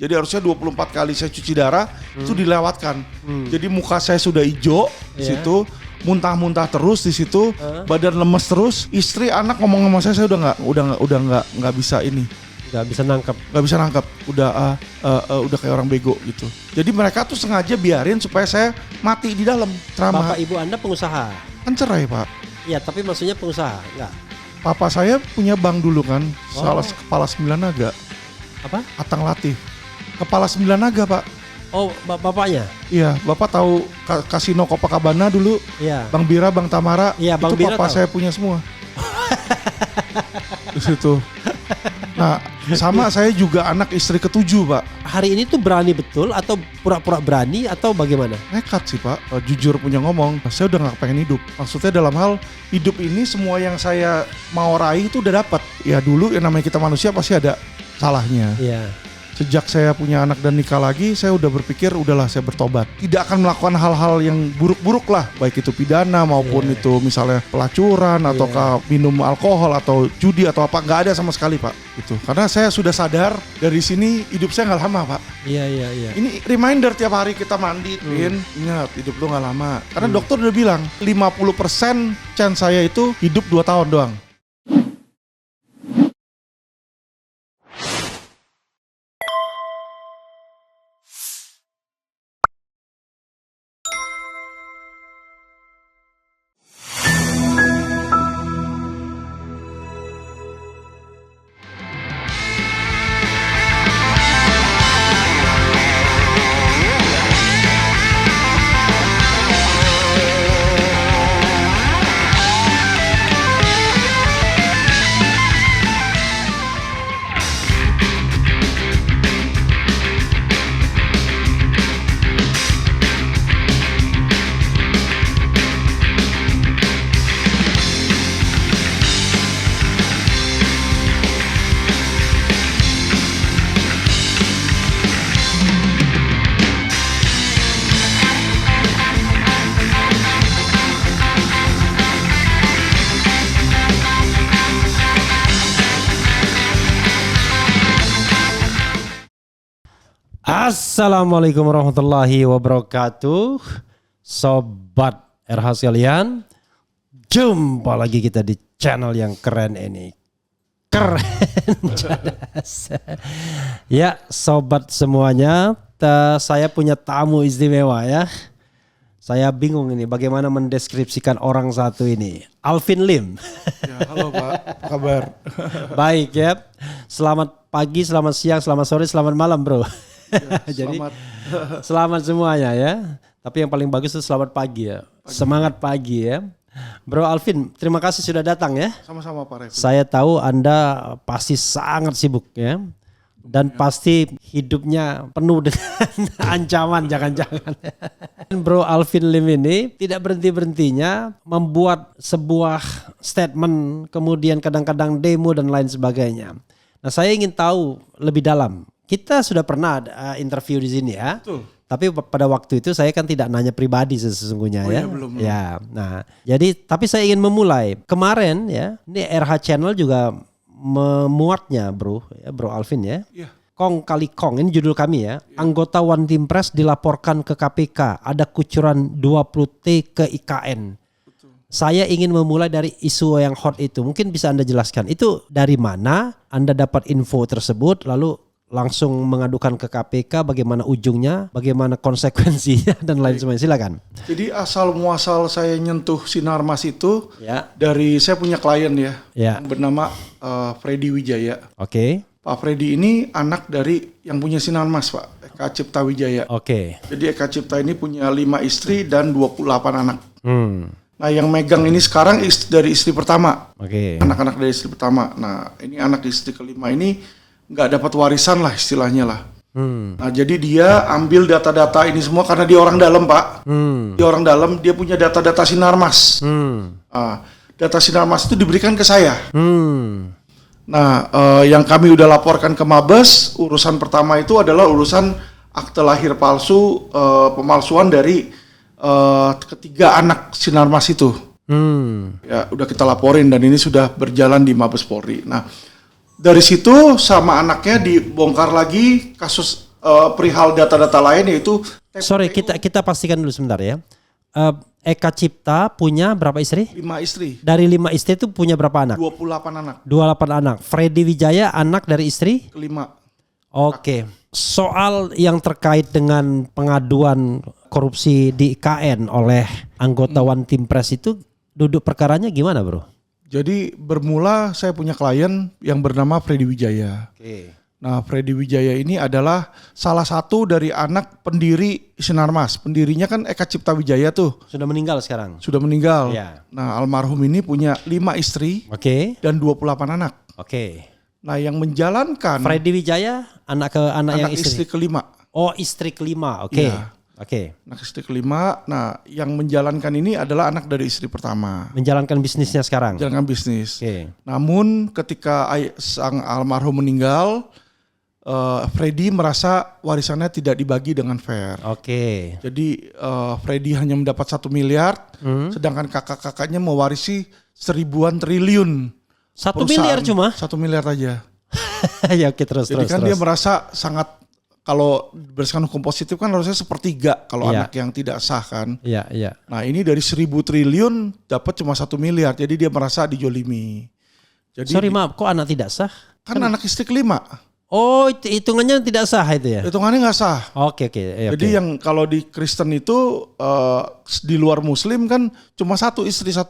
Jadi harusnya 24 kali saya cuci darah itu dilewatkan. Jadi muka saya sudah hijau di situ, muntah-muntah terus di situ, badan lemes terus. Istri, anak ngomong sama saya udah nggak bisa ini. Nggak bisa nangkep. Udah kayak orang bego gitu. Jadi mereka tuh sengaja biarin supaya saya mati di dalam trauma. Bapak ibu Anda pengusaha? Kan cerai, Pak. Iya, tapi maksudnya pengusaha, enggak? Papa saya punya bank dulu kan, salah kepala 9 naga. Apa? Atang Latif. Kepala 9 naga, Pak. Oh, bapaknya? Iya, Bapak tahu Kasino Copacabana dulu? Iya. Bang Bira, Bang Tamara, iya, Bang itu Bira Papa tahu. saya punya semua. Di situ. Nah, sama saya juga anak istri ketujuh, Pak. Hari ini tuh berani betul atau pura-pura berani atau bagaimana? Nekat sih, Pak. Jujur punya ngomong, saya udah gak pengen hidup. Maksudnya dalam hal hidup ini semua yang saya mau raih itu udah dapat. Ya dulu yang namanya kita manusia pasti ada salahnya. Iya. Sejak saya punya anak dan nikah lagi, saya udah berpikir udahlah saya bertobat. Tidak akan melakukan hal-hal yang buruk-buruk lah, baik itu pidana maupun itu misalnya pelacuran ataukah minum alkohol atau judi atau apa, nggak ada sama sekali, Pak. Itu karena saya sudah sadar dari sini hidup saya nggak lama, Pak. Iya. Ini reminder tiap hari kita mandi, ingat hidup lu nggak lama. Karena dokter udah bilang 50% chance saya itu hidup 2 tahun doang. Assalamualaikum warahmatullahi wabarakatuh. Sobat RH sekalian, jumpa lagi kita di channel yang keren ini. Keren. Ya, sobat semuanya, saya punya tamu istimewa ya. Saya bingung ini bagaimana mendeskripsikan orang satu ini. Alvin Lim. Ya, halo Pak, apa kabar? Baik ya. Selamat pagi, selamat siang, selamat sore, selamat malam bro. Ya, Jadi selamat semuanya ya. Tapi yang paling bagus itu selamat pagi ya. Semangat pagi ya. Bro Alvin, terima kasih sudah datang ya. Sama-sama Pak Refli. Saya tahu Anda pasti sangat sibuk ya. Dan pasti hidupnya penuh dengan ancaman jangan-jangan. Bro Alvin Lim ini tidak berhenti-berhentinya membuat sebuah statement, kemudian kadang-kadang demo dan lain sebagainya. Nah, saya ingin tahu lebih dalam. Kita sudah pernah interview di sini ya. Betul. Tapi pada waktu itu saya kan tidak nanya pribadi sesungguhnya ya. Iya, belum. Ya, nah, jadi tapi saya ingin memulai. Kemarin ya, ini RH Channel juga memuatnya bro Alvin ya. Iya. Kong kali Kong, ini judul kami ya. Anggota One Team Press dilaporkan ke KPK, ada kucuran 20T ke IKN. Betul. Saya ingin memulai dari isu yang hot itu. Mungkin bisa Anda jelaskan, itu dari mana Anda dapat info tersebut, lalu langsung mengadukan ke KPK, bagaimana ujungnya, bagaimana konsekuensinya dan lain sebagainya. Silakan. Jadi asal muasal saya nyentuh Sinarmas itu Ya. dari saya punya klien ya, Ya. yang bernama Freddy Wijaya. Oke. Pak Freddy ini anak dari yang punya Sinarmas, Pak, Eka Cipta Wijaya. Oke. Jadi Eka Cipta ini punya 5 istri dan 28 anak. Hmm. Nah, yang megang ini sekarang dari istri pertama. Oke. Anak-anak dari istri pertama. Nah, ini anak istri kelima ini nggak dapat warisan lah istilahnya lah. Nah, jadi dia ambil data-data ini semua karena dia orang dalam, Pak. Dia orang dalam, dia punya data-data Sinarmas. Data Sinarmas itu diberikan ke saya. Nah, yang kami udah laporkan ke Mabes, urusan pertama itu adalah urusan akte lahir palsu, pemalsuan dari ketiga anak Sinarmas itu. Ya, udah kita laporin dan ini sudah berjalan di Mabes Polri. Nah, dari situ sama anaknya dibongkar lagi kasus perihal data-data lain yaitu Sorry, kita pastikan dulu sebentar ya. Eka Cipta punya berapa istri? 5 istri. Dari 5 istri itu punya berapa anak? 28 anak. 28 anak. Freddy Wijaya anak dari istri? Kelima. Oke. Soal yang terkait dengan pengaduan korupsi di IKN oleh anggota One Team Press itu duduk perkaranya gimana, Bro? Jadi bermula saya punya klien yang bernama Freddy Wijaya. Oke. Nah, Freddy Wijaya ini adalah salah satu dari anak pendiri Sinarmas. Pendirinya kan Eka Cipta Wijaya tuh. Sudah meninggal sekarang? Sudah meninggal. Ya. Nah, almarhum ini punya 5 istri Oke. dan 28 anak. Oke. Nah, yang menjalankan Freddy Wijaya anak yang istri kelima. Oh, istri kelima. Oke. Iya. Oke. Anak istri kelima. Nah, yang menjalankan ini adalah anak dari istri pertama. Menjalankan bisnisnya sekarang. Menjalankan bisnis. Oke. Namun ketika sang almarhum meninggal, Freddy merasa warisannya tidak dibagi dengan fair. Oke. Jadi Freddy hanya mendapat 1 miliar, sedangkan kakak-kakaknya mewarisi 1000-an triliun. 1 miliar cuma? 1 miliar aja. Ya oke, terus. Jadi kan dia merasa sangat, kalau berdasarkan hukum positif kan harusnya 1/3 kalau Iya. anak yang tidak sah kan. Iya, iya. Nah ini dari 1000 triliun dapat cuma 1 miliar, jadi dia merasa dijolimi. Jadi Sorry maaf, kok anak tidak sah? kan anak istri kelima, Oh, hitungannya tidak sah itu ya? hitungannya nggak sah. Oke. Jadi yang kalau di Kristen itu di luar Muslim kan cuma 1 istri 1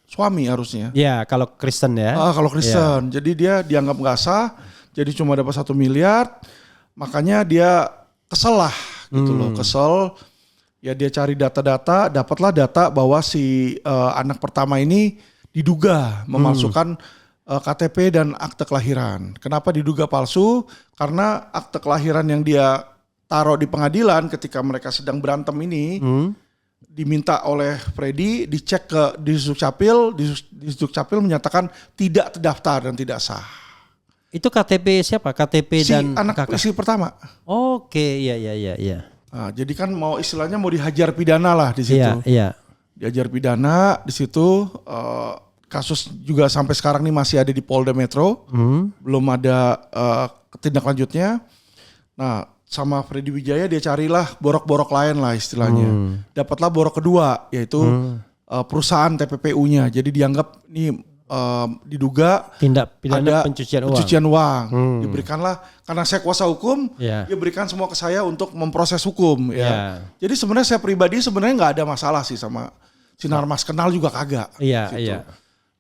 suami harusnya. Ya, kalau Kristen ya. Kalau Kristen, jadi dia dianggap nggak sah, jadi cuma dapat 1 miliar, makanya dia kesel lah gitu loh, kesel. Ya dia cari data-data, dapatlah data bahwa si anak pertama ini diduga memalsukan KTP dan akte kelahiran. Kenapa diduga palsu? Karena akte kelahiran yang dia taruh di pengadilan ketika mereka sedang berantem ini diminta oleh Freddy dicek ke Disduk Capil, Disduk Capil menyatakan tidak terdaftar dan tidak sah. Itu KTP siapa? KTP Si dan anak kakak. istri pertama. Oke, iya. Nah, jadi kan istilahnya mau dihajar pidana lah di situ. Iya. Dihajar pidana di situ. Kasus juga sampai sekarang nih masih ada di Polda Metro, belum ada tindak lanjutnya. Nah, sama Freddy Wijaya dia carilah borok-borok lain lah istilahnya. Dapatlah borok kedua, yaitu perusahaan TPPU-nya. Jadi dianggap nih diduga Tindak pidana ada pencucian uang. Diberikanlah, karena saya kuasa hukum, Iya. dia berikan semua ke saya untuk memproses hukum. Iya. Ya. Jadi sebenarnya saya pribadi sebenarnya nggak ada masalah sih sama Sinarmas, kenal juga kagak. Iya, Situ. iya.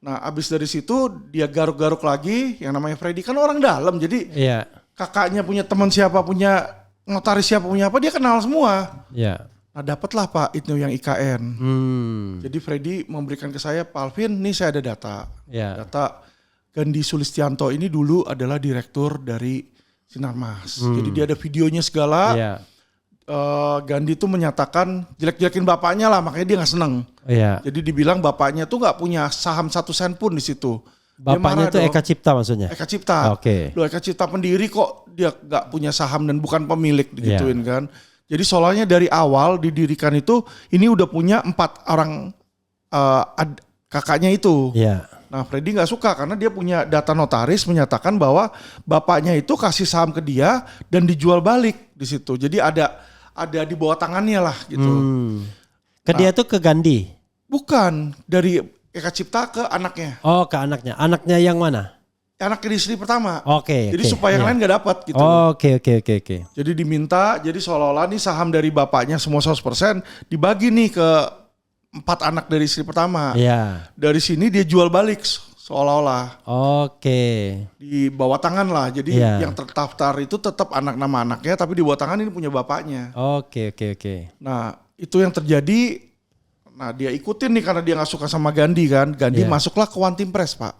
Nah abis dari situ dia garuk-garuk lagi, yang namanya Freddy kan orang dalam, jadi Iya. kakaknya punya teman siapa, punya notaris siapa, punya apa, dia kenal semua. Iya. Nah dapatlah Pak itu yang IKN. Jadi Freddy memberikan ke saya, Pak Alvin, nih saya ada data. Iya. Data Gandhi Sulistianto ini dulu adalah direktur dari Sinarmas. Jadi dia ada videonya segala. Iya. Gandhi tuh menyatakan jelek-jelekin bapaknya lah, makanya dia nggak seneng. Iya. Jadi dibilang bapaknya tuh nggak punya saham 1 sen pun di situ. Dia Bapaknya marah itu dong. Eka Cipta maksudnya. Eka Cipta. Oke. Loh Eka Cipta pendiri kok dia nggak punya saham dan bukan pemilik digituin kan. Jadi soalnya dari awal didirikan itu ini udah punya 4 orang kakaknya itu. Iya. Nah Freddy nggak suka karena dia punya data notaris menyatakan bahwa bapaknya itu kasih saham ke dia dan dijual balik di situ. Jadi ada di bawah tangannya lah gitu. Ke dia tuh ke Gandhi. Bukan, dari Eka Cipta ke anaknya. Oh, ke anaknya. Anaknya yang mana? Anaknya di istri pertama. Oke. Jadi supaya yang lain gak dapat gitu. Oke. Jadi diminta, jadi seolah-olah nih saham dari bapaknya semua 100% dibagi nih ke 4 anak dari istri pertama. Iya. Dari sini dia jual balik seolah-olah. Oke. Di bawah tangan lah. Jadi Iya. yang terdaftar itu tetap anak nama anaknya, tapi di bawah tangan ini punya bapaknya. Oke. Nah itu yang terjadi. Nah dia ikutin nih karena dia gak suka sama Gandhi kan. Gandhi Iya. masuklah ke One Team Press Pak.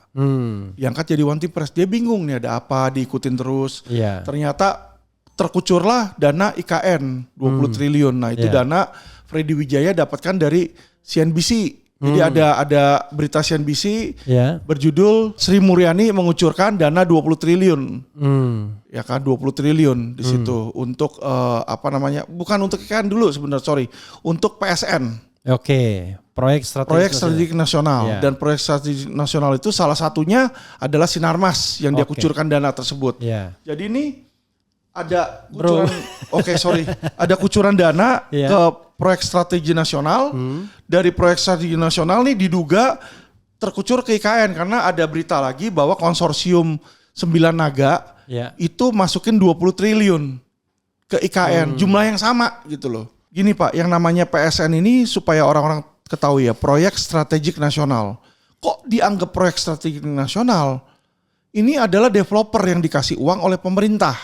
Diangkat jadi One Team Press. Dia bingung nih ada apa, diikutin terus. Iya. Ternyata terkucurlah dana IKN 20 triliun. Nah itu dana Freddy Wijaya dapatkan dari CNBC. Jadi ada berita CNBC Iya. berjudul Sri Mulyani mengucurkan dana 20 triliun. Ya kan 20 triliun di situ untuk bukan untuk IKN dulu sebenarnya, untuk PSN. Oke. Proyek Strategik Nasional. Iya. Dan proyek strategik nasional itu salah satunya adalah Sinarmas yang dia Oke. kucurkan dana tersebut. Iya. Jadi ini ada kucuran, ada kucuran dana ke proyek strategi nasional. Dari proyek strategi nasional nih diduga terkucur ke IKN karena ada berita lagi bahwa konsorsium 9 naga itu masukin 20 triliun ke IKN, jumlah yang sama gitu loh. Gini Pak, yang namanya PSN ini supaya orang-orang ketahui ya, proyek strategik nasional. Kok dianggap proyek strategik nasional? Ini adalah developer yang dikasih uang oleh pemerintah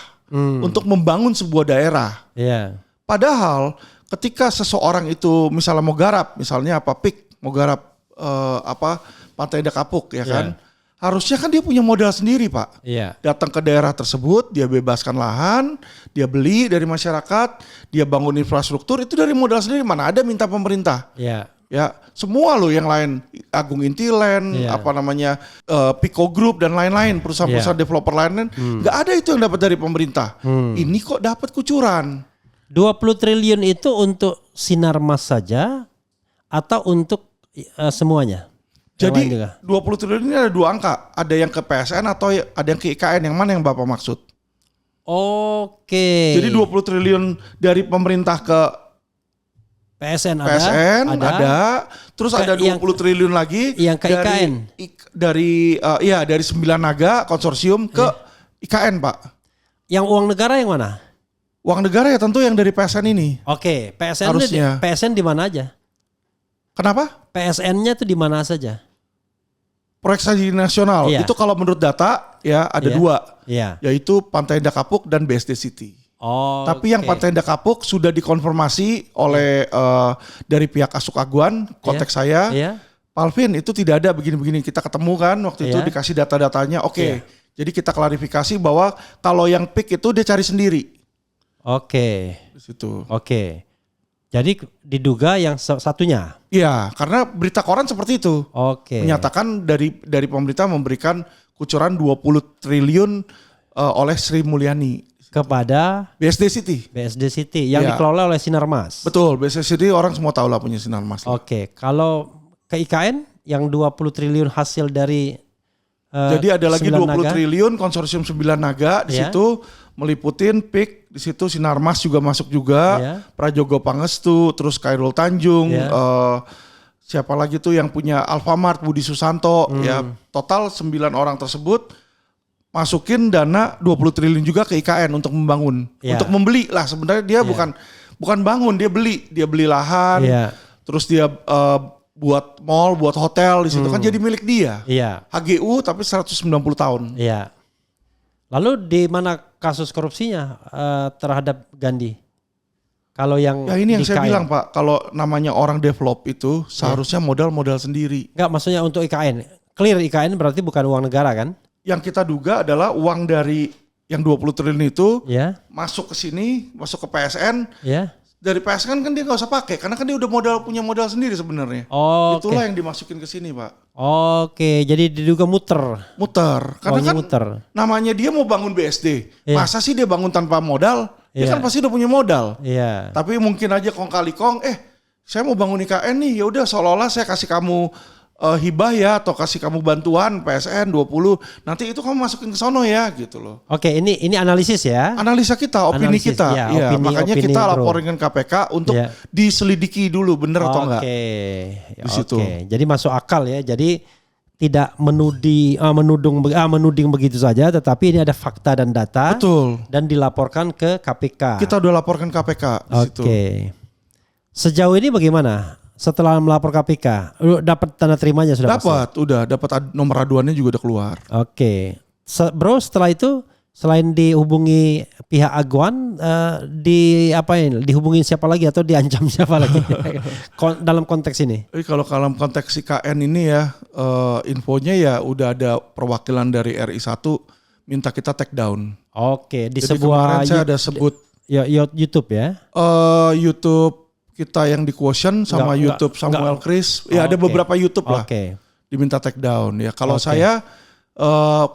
untuk membangun sebuah daerah. Padahal ketika seseorang itu misalnya mau garap, misalnya PIK mau garap Pantai Indah Kapuk ya kan. Harusnya kan dia punya modal sendiri Pak. Datang ke daerah tersebut, dia bebaskan lahan, dia beli dari masyarakat, dia bangun infrastruktur, itu dari modal sendiri, mana ada minta pemerintah. Ya, semua loh yang lain, Agung Intiland, Pico Group dan lain-lain, perusahaan-perusahaan developer lain, nggak ada itu yang dapat dari pemerintah. Ini kok dapat kucuran. 20 triliun itu untuk Sinarmas saja atau untuk semuanya? Jadi 20 triliun ini ada 2 angka, ada yang ke PSN atau ada yang ke IKN, yang mana yang Bapak maksud? Oke. Jadi 20 triliun dari pemerintah ke PSN ada. Terus ada 20 triliun lagi yang ke IKN. Dari 9 naga konsorsium ke IKN, Pak. Yang uang negara yang mana? Uang negara ya tentu yang dari PSN ini. Oke, PSN harusnya. PSN di mana aja? Kenapa? PSN-nya tuh di mana saja? Proyek strategi nasional itu kalau menurut data ya ada 2, yaitu Pantai Indah Kapuk dan BSD City. Tapi yang Pantai Indah Kapuk sudah dikonfirmasi oleh dari pihak Asuk Aguan, kontak saya, Pak Alvin itu tidak ada begini-begini, kita ketemu kan waktu itu dikasih data-datanya. Jadi kita klarifikasi bahwa kalau yang PIK itu dia cari sendiri. Di situ. Jadi diduga yang satunya. Iya, karena berita koran seperti itu. Menyatakan dari pemerintah memberikan kucuran 20 triliun oleh Sri Mulyani kepada BSD City. BSD City yang dikelola oleh Sinarmas. Betul, BSD City orang semua tahu lah punya Sinarmas. Kalau ke IKN yang 20 triliun hasil dari jadi ada lagi 20 triliun konsorsium 9 naga di situ meliputin PIK, di situ Sinarmas juga masuk juga, Prajogo Pangestu, terus Khairul Tanjung, siapa lagi tuh yang punya Alfamart, Budi Susanto, ya total 9 orang tersebut masukin dana 20 triliun juga ke IKN untuk membangun, untuk membeli lah sebenarnya dia bukan bangun, dia beli lahan, terus dia buat mall, buat hotel di situ kan jadi milik dia. HGU tapi 190 tahun. Lalu di mana kasus korupsinya terhadap Gandhi? Kalau yang ini yang saya bilang Pak, kalau namanya orang develop itu seharusnya modal sendiri. Enggak, maksudnya untuk IKN. Clear IKN berarti bukan uang negara kan? Yang kita duga adalah uang dari yang 20 triliun itu masuk ke sini, masuk ke PSN. Dari PSN kan dia nggak usah pakai karena kan dia udah punya modal sendiri sebenarnya. Itulah yang dimasukin ke sini Pak. Jadi diduga muter. Karena kan namanya dia mau bangun BSD. Masa sih dia bangun tanpa modal? Dia kan pasti udah punya modal. Tapi mungkin aja kong kali kong, saya mau bangun IKN nih, ya udah seolah-olah saya kasih kamu hibah ya atau kasih kamu bantuan PSN 20, nanti itu kamu masukin ke sono ya gitu loh. Ini analisis ya. Analisa kita, opini kita. Makanya kita laporin ke KPK untuk diselidiki dulu bener atau enggak. Di situ. Jadi masuk akal ya. Jadi tidak menuding begitu saja, tetapi ini ada fakta dan data. Betul. Dan dilaporkan ke KPK. Kita udah laporkan KPK di situ. Sejauh ini bagaimana? Setelah melapor KPK, dapat tanda terimanya sudah? Dapat nomor aduannya juga udah keluar. Bro, setelah itu selain dihubungi pihak Aguan, dihubungin siapa lagi atau diancam siapa lagi dalam konteks ini? Kalau dalam konteks IKN ini ya, infonya ya udah ada perwakilan dari RI1 minta kita take down. Di jadi sebuah kemarin saya ada sebut YouTube ya? YouTube kita yang di Quotient sama YouTube Samuel Chris. Ada beberapa YouTube lah. Diminta take down ya. Kalau saya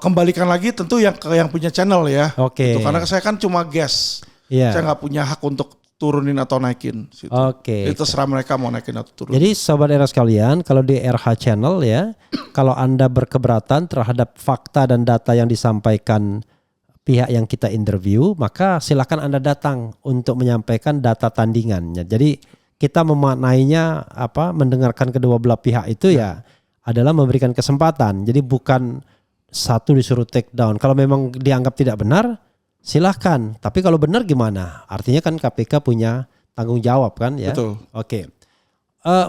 kembalikan lagi tentu yang punya channel ya. Gitu. Karena saya kan cuma guest. Saya nggak punya hak untuk turunin atau naikin. Situ. Itu terserah mereka mau naikin atau turunin. Jadi Sobat Era sekalian, kalau di RH Channel ya, kalau Anda berkeberatan terhadap fakta dan data yang disampaikan pihak yang kita interview, maka silakan Anda datang untuk menyampaikan data tandingannya. Jadi kita memaknainya mendengarkan kedua belah pihak itu ya adalah memberikan kesempatan. Jadi bukan satu disuruh take down. Kalau memang dianggap tidak benar, silahkan. Tapi kalau benar gimana? Artinya kan KPK punya tanggung jawab kan ya. Betul. Oke.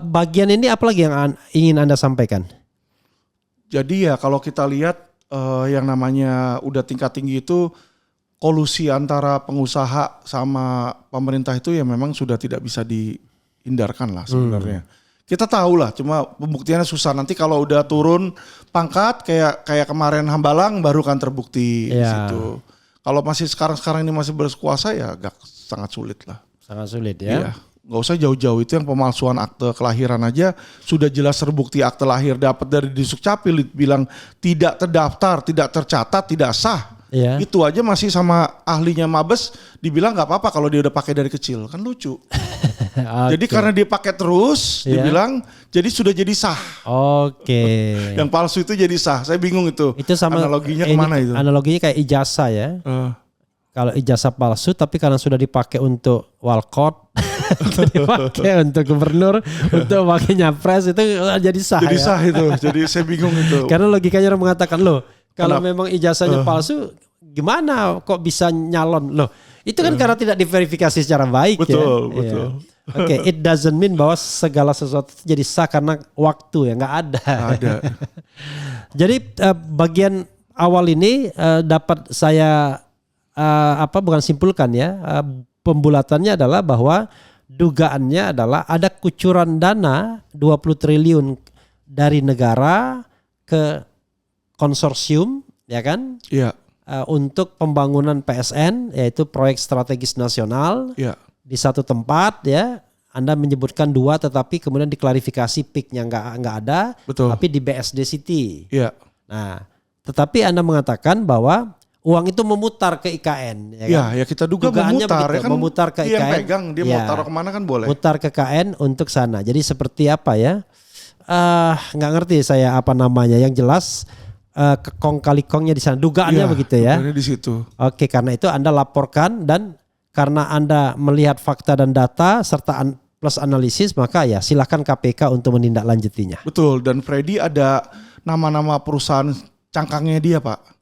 Bagian ini apa lagi yang ingin Anda sampaikan? Jadi ya kalau kita lihat yang namanya udah tingkat tinggi itu kolusi antara pengusaha sama pemerintah itu ya memang sudah tidak bisa dihindarkan lah sebenarnya. Kita tahu lah, cuma pembuktiannya susah. Nanti kalau udah turun pangkat kayak kemarin Hambalang baru kan terbukti di situ. Kalau masih sekarang ini masih berkuasa ya agak sangat sulit lah. Sangat sulit ya. Iya. Gak usah jauh-jauh, itu yang pemalsuan akte kelahiran aja sudah jelas terbukti akte lahir dapat dari Disdukcapil bilang tidak terdaftar, tidak tercatat, tidak sah. Iya. Itu aja masih sama ahlinya Mabes dibilang nggak apa-apa kalau dia udah pakai dari kecil, kan lucu. Jadi karena dia pakai terus, dibilang jadi sudah jadi sah. Yang palsu itu jadi sah. Saya bingung itu. Itu sama analoginya kemana itu? Analoginya kayak ijazah ya. Kalau ijazah palsu tapi karena sudah dipakai untuk walkot, dipakai untuk gubernur, untuk pakai nyapres itu jadi sah. Jadi sah itu. Jadi saya bingung itu. Karena logikanya orang mengatakan loh, kalau memang ijazahnya palsu, gimana kok bisa nyalon loh? Itu kan karena tidak diverifikasi secara baik. Betul. Oke, it doesn't mean bahwa segala sesuatu jadi sah karena waktu ya nggak ada. Jadi bagian awal ini dapat saya bukan simpulkan ya, pembulatannya adalah bahwa dugaannya adalah ada kucuran dana 20 triliun dari negara ke konsorsium ya kan? Iya. Untuk pembangunan PSN yaitu proyek strategis nasional di satu tempat ya. Anda menyebutkan 2 tetapi kemudian diklarifikasi PIK-nya nggak ada. Betul. Tapi di BSD City. Iya. Nah, tetapi Anda mengatakan bahwa uang itu memutar ke IKN. Ya kita duga memutar. Begitu, ya kan memutar ke dia IKN. Yang pegang, dia mau taruh kemana kan boleh. Mutar ke KN untuk sana. Jadi seperti apa ya? Nggak ngerti saya apa namanya. Yang jelas kekong kali kongnya di sana. Dugaannya begitu ya. Dugaannya di situ. Oke, karena itu Anda laporkan dan karena Anda melihat fakta dan data serta plus analisis, maka ya silakan KPK untuk menindaklanjutinya. Betul, dan Freddy ada nama-nama perusahaan cangkangnya dia, Pak.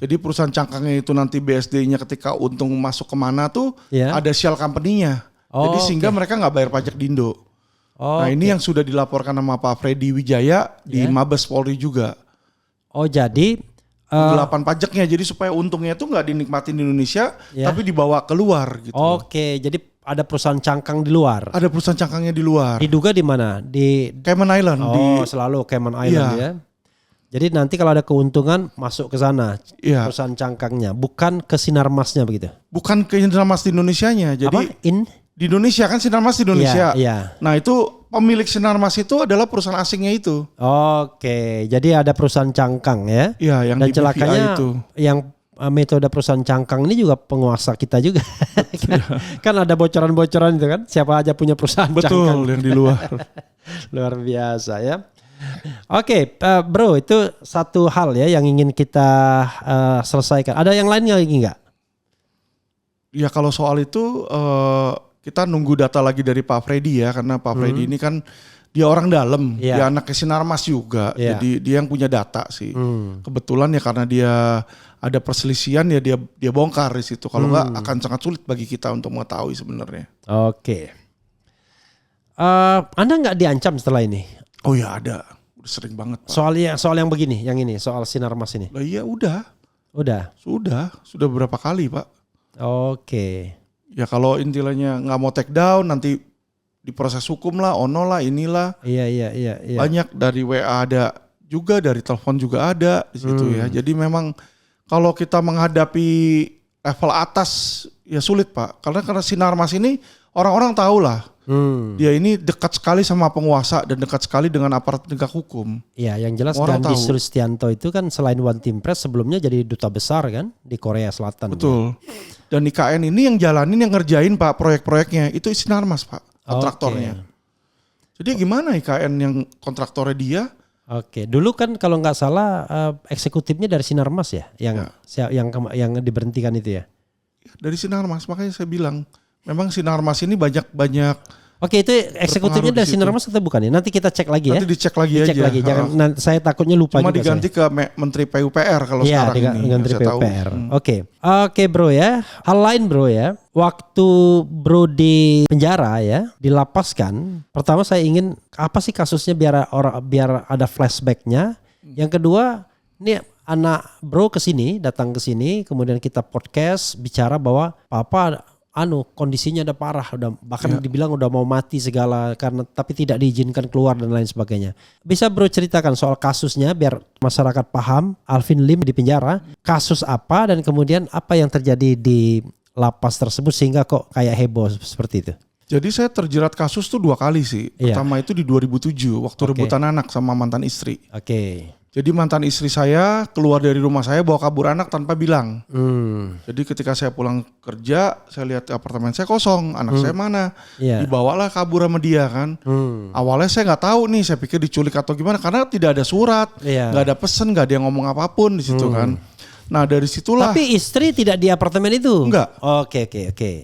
Jadi perusahaan cangkangnya itu nanti BSD-nya ketika untung masuk kemana tuh ada shell company-nya. Jadi sehingga mereka nggak bayar pajak di Indo. Nah ini yang sudah dilaporkan sama Pak Freddy Wijaya di Mabes Polri juga. Jadi 8 pajaknya, jadi supaya untungnya itu nggak dinikmatin di Indonesia, tapi dibawa keluar gitu. Jadi ada perusahaan cangkang di luar. Ada perusahaan cangkangnya di luar. Diduga di mana? Di Cayman Island. Selalu Cayman Island ya. Jadi nanti kalau ada keuntungan masuk ke sana perusahaan cangkangnya, bukan ke Sinarmasnya begitu? Bukan ke Sinarmas di Indonesianya. Jadi di Indonesia kan Sinarmas di Indonesia. Nah itu pemilik Sinarmas itu adalah perusahaan asingnya itu. Jadi ada perusahaan cangkang ya. Iya, yang dan di celakanya itu. Yang metode perusahaan cangkang ini juga penguasa kita juga. kan ada bocoran-bocoran itu kan. Siapa aja punya perusahaan cangkang. Betul, yang di luar. Luar biasa ya. Bro, itu satu hal ya yang ingin kita selesaikan. Ada yang lainnya lagi nggak? Ya kalau soal itu kita nunggu data lagi dari Pak Freddy ya, karena Pak Freddy ini kan dia orang dalam, dia anaknya Sinarmas juga, jadi dia yang punya data sih. Kebetulan ya karena dia ada perselisihan ya dia bongkar di situ. Kalau nggak akan sangat sulit bagi kita untuk mengetahui sebenarnya. Anda nggak diancam setelah ini? Oh ya ada, udah sering banget. Pak. Soal yang begini, yang ini, soal Sinarmas ini. Lah iya udah. Sudah berapa kali Pak. Ya kalau intilanya nggak mau take down nanti diproses hukum lah, ono lah, inilah. Iya. Banyak dari WA ada juga, dari telepon juga ada di situ ya. Jadi memang kalau kita menghadapi level atas ya sulit Pak. Karena Sinarmas ini orang-orang tahu lah. Dia ini dekat sekali sama penguasa dan dekat sekali dengan aparat penegak hukum. Iya, yang jelas Gandhi Sulistianto itu kan selain One Team Press sebelumnya jadi duta besar kan di Korea Selatan. Betul. Ya. Dan IKN ini yang jalanin, yang ngerjain Pak proyek-proyeknya itu Sinarmas Pak, kontraktornya. Jadi gimana IKN yang kontraktornya dia Oke, dulu kan kalau nggak salah eksekutifnya dari Sinarmas ya, yang diberhentikan itu ya. Dari Sinarmas, makanya saya bilang memang Sinarmas ini banyak. Oke, itu eksekutifnya dari Sinarmas atau bukan ya? Nanti kita cek lagi ya. Nanti dicek lagi aja. Jangan, saya takutnya lupa. Cuma juga diganti ke Menteri PUPR kalau ya, sekarang ini. Menteri PUPR. Oke bro ya. Hal lain bro ya. Waktu bro di penjara ya, dilapaskan. Pertama saya ingin apa sih kasusnya biar ada flashbacknya. Yang kedua, ini anak bro datang ke sini, kemudian kita podcast bicara bahwa papa kondisinya udah parah, bahkan dibilang udah mau mati segala tapi tidak diizinkan keluar dan lain sebagainya. Bisa bro ceritakan soal kasusnya biar masyarakat paham Alvin Lim di penjara, kasus apa dan kemudian apa yang terjadi di lapas tersebut sehingga kok kayak heboh seperti itu. Jadi saya terjerat kasus tuh 2 kali sih. Pertama itu di 2007 waktu rebutan anak sama mantan istri. Jadi mantan istri saya keluar dari rumah saya bawa kabur anak tanpa bilang. Jadi ketika saya pulang kerja, saya lihat apartemen saya kosong, anak saya mana? Dibawalah kabur sama dia kan. Awalnya saya nggak tahu nih, saya pikir diculik atau gimana karena tidak ada surat, nggak ada pesen, nggak ada yang ngomong apapun di situ kan. Nah dari situlah. Tapi istri tidak di apartemen itu? Enggak. Oke.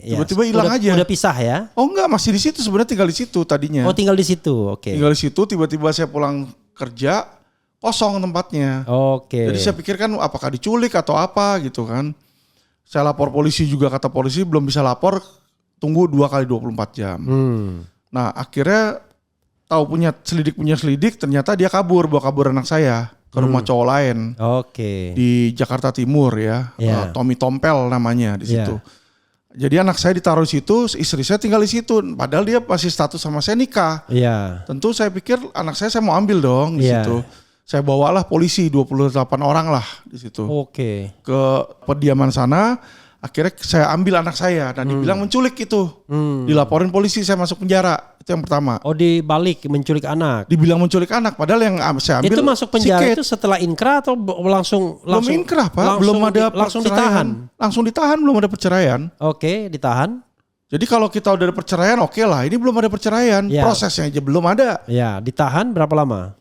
Tiba-tiba hilang aja. Udah pisah ya? Oh enggak, masih di situ sebenarnya, tinggal di situ tadinya. Oh tinggal di situ, oke. Tinggal di situ, tiba-tiba saya pulang kerja. Kosong tempatnya. Jadi saya pikir kan apakah diculik atau apa gitu kan. Saya lapor polisi juga, kata polisi belum bisa lapor, tunggu 2 kali 24 jam. Nah akhirnya tahu punya selidik, ternyata dia bawa kabur anak saya ke rumah cowok lain. Di Jakarta Timur ya. Tommy Tompel namanya di situ. Jadi anak saya ditaruh di situ, istri saya tinggal di situ. Padahal dia masih status sama saya nikah. Tentu saya pikir anak saya mau ambil dong di situ. Saya bawalah polisi 28 orang lah di situ. Ke pediaman sana, akhirnya saya ambil anak saya dan dibilang menculik itu. Dilaporin polisi, saya masuk penjara. Itu yang pertama. Oh, dibalik menculik anak. Dibilang menculik anak, padahal yang saya ambil itu masuk penjara itu setelah inkrah atau langsung belum inkrah, Pak. Belum ada langsung ditahan. Langsung ditahan, belum ada perceraian. Ditahan. Jadi kalau kita udah ada perceraian oke lah. Ini belum ada perceraian, prosesnya aja belum ada. Ditahan berapa lama?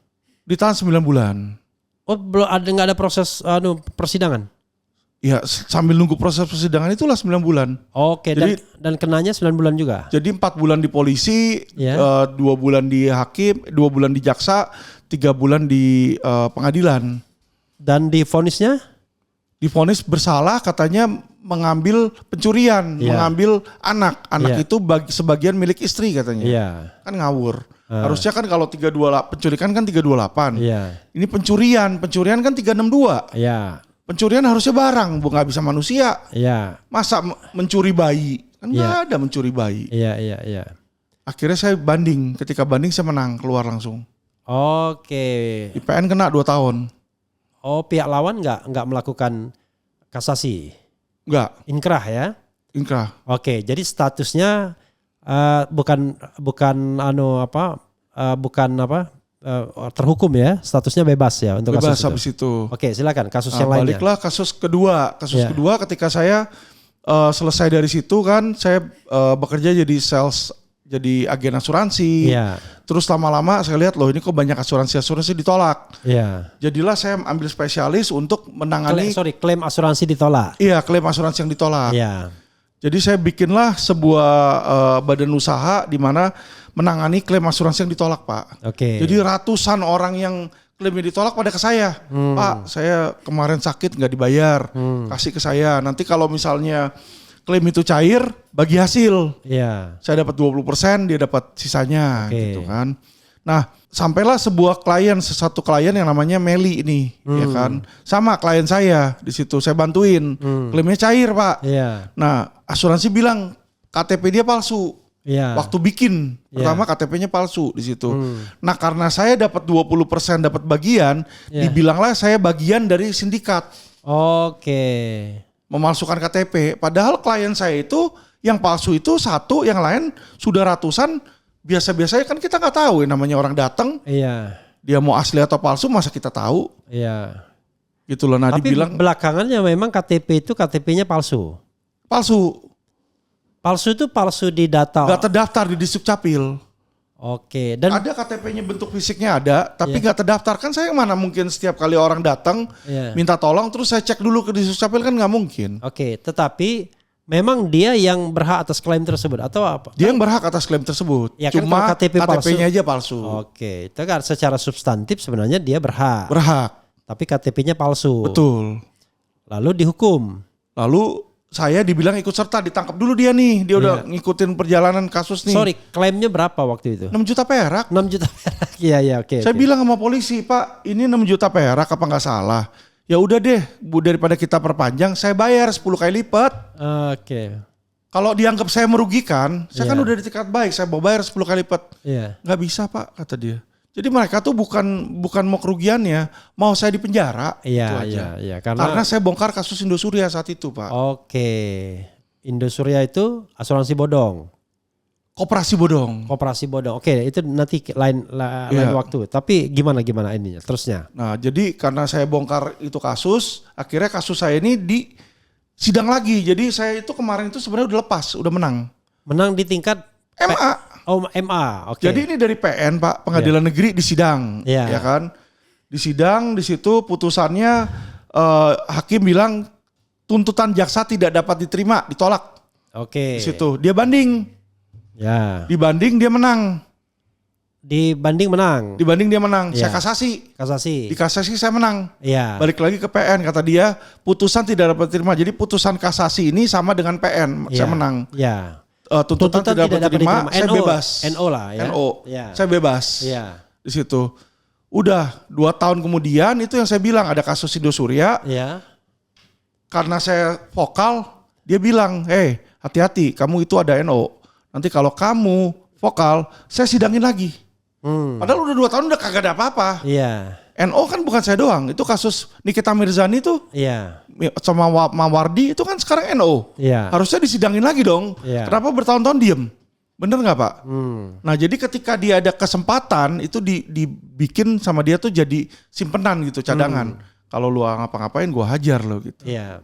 Ditahan 9 bulan. Oh, belum ada, nggak ada proses persidangan? Ya, sambil nunggu proses persidangan itulah 9 bulan. Jadi, dan kenanya 9 bulan juga? Jadi 4 bulan di polisi, 2 bulan di hakim, 2 bulan di jaksa, 3 bulan di pengadilan. Dan divonisnya? Divonis bersalah katanya mengambil pencurian, mengambil anak. Anak itu sebagian milik istri katanya. Kan ngawur. Harusnya kan kalau 328 pencurian kan 328. Ini pencurian kan 362. Pencurian harusnya barang, nggak bisa manusia. Masa mencuri bayi? Kan nggak ada mencuri bayi. Akhirnya saya banding. Ketika banding saya menang, keluar langsung. IPN kena 2 tahun. Oh, pihak lawan nggak melakukan kasasi? Nggak. Inkrah ya? Inkrah. Jadi statusnya bukan terhukum ya, statusnya bebas ya untuk bebas kasus habis itu. Silakan kasus yang lainnya. Baliklah kasus kedua. Kedua ketika saya selesai dari situ kan saya bekerja jadi sales, jadi agen asuransi. Terus lama-lama saya lihat loh ini kok banyak asuransi ditolak. Jadilah saya ambil spesialis untuk menangani. Klaim asuransi ditolak. Iya, klaim asuransi yang ditolak. Jadi saya bikinlah sebuah badan usaha di mana menangani klaim asuransi yang ditolak, Pak. Jadi ratusan orang yang klaimnya ditolak pada ke saya. Pak, saya kemarin sakit nggak dibayar, kasih ke saya. Nanti kalau misalnya klaim itu cair, bagi hasil. Saya dapat 20%, dia dapat sisanya, gitu kan. Nah, sampailah satu klien yang namanya Meli ini, ya kan. Sama klien saya di situ, saya bantuin. Klaimnya cair, Pak. Nah, asuransi bilang KTP dia palsu. Waktu bikin, pertama KTP-nya palsu di situ. Nah, karena saya dapat 20% dapat bagian, dibilanglah saya bagian dari sindikat. Memalsukan KTP. Padahal klien saya itu yang palsu itu satu, yang lain sudah ratusan. Biasa-biasanya kan kita nggak tahu ya, namanya orang datang. Dia mau asli atau palsu masa kita tahu. Gitu loh. Nah, tapi dibilang belakangannya memang KTP-nya palsu. Palsu itu palsu di data. Gak terdaftar di Disdukcapil. Oke. Dan Ada KTP-nya, bentuk fisiknya ada, tapi nggak terdaftar. Kan saya mana mungkin setiap kali orang datang minta tolong, terus saya cek dulu ke Disdukcapil, kan nggak mungkin. Oke, tetapi memang dia yang berhak atas klaim tersebut atau apa? Dia yang berhak atas klaim tersebut. Ya, kan Cuma kalau KTP-nya aja palsu. Oke, itu kan secara substantif sebenarnya dia berhak. Berhak. Tapi KTP-nya palsu. Betul. Lalu dihukum. Lalu saya dibilang ikut serta, ditangkap dulu dia nih. Dia udah ngikutin perjalanan kasus nih. Sorry, klaimnya berapa waktu itu? 6 juta perak. 6 juta perak. Iya, oke. Saya bilang sama polisi, Pak, ini 6 juta perak apa nggak salah? Ya udah deh, Bu, daripada kita perpanjang, saya bayar 10 kali lipat. Oke. Kalau dianggap saya merugikan, saya kan udah ditikat baik, saya mau bayar 10 kali lipat. Iya. Nggak bisa, Pak, kata dia. Jadi mereka tuh bukan mau kerugiannya, mau saya di penjara. Iya, itu aja. iya. Karena saya bongkar kasus Indosuria saat itu, Pak. Oke. Indosuria itu asuransi bodong. Koperasi bodong. Koperasi bodong. Oke, itu nanti lain waktu. Tapi gimana ininya terusnya? Nah, jadi karena saya bongkar itu kasus, akhirnya kasus saya ini di sidang lagi. Jadi saya itu kemarin itu sebenarnya udah lepas, udah menang. Menang di tingkat MA. MA. Oke. Jadi ini dari PN, Pak, Pengadilan Negeri di sidang, ya kan? Di sidang, di situ putusannya hakim bilang tuntutan jaksa tidak dapat diterima, ditolak. Oke. Di situ dia banding. Ya. Dibanding dia menang. Dibanding dia menang. Saya kasasi. Kasasi. Di kasasi saya menang. Iya. Balik lagi ke PN, kata dia putusan tidak dapat diterima. Jadi putusan kasasi ini sama dengan PN, saya menang. Iya. Tuntutan tidak dapat diterima, saya bebas. NO lah ya. NO. Ya. Saya bebas. Iya. Di situ. Udah 2 tahun kemudian itu yang saya bilang ada kasus Indosuria. Iya. Karena saya vokal, dia bilang, hati-hati, kamu itu ada NO. Nanti kalau kamu vokal, saya sidangin lagi. Padahal udah 2 tahun udah kagak ada apa-apa. Iya. NO kan bukan saya doang, itu kasus Nikita Mirzani tuh. Iya. Sama Mawardi itu kan sekarang NO. Iya. Harusnya disidangin lagi dong. Iya. Kenapa bertahun-tahun diem? Bener nggak, Pak? Nah, jadi ketika dia ada kesempatan itu dibikin sama dia tuh jadi simpenan gitu, cadangan. Kalau lu ngapa-ngapain gua hajar lo gitu. Iya.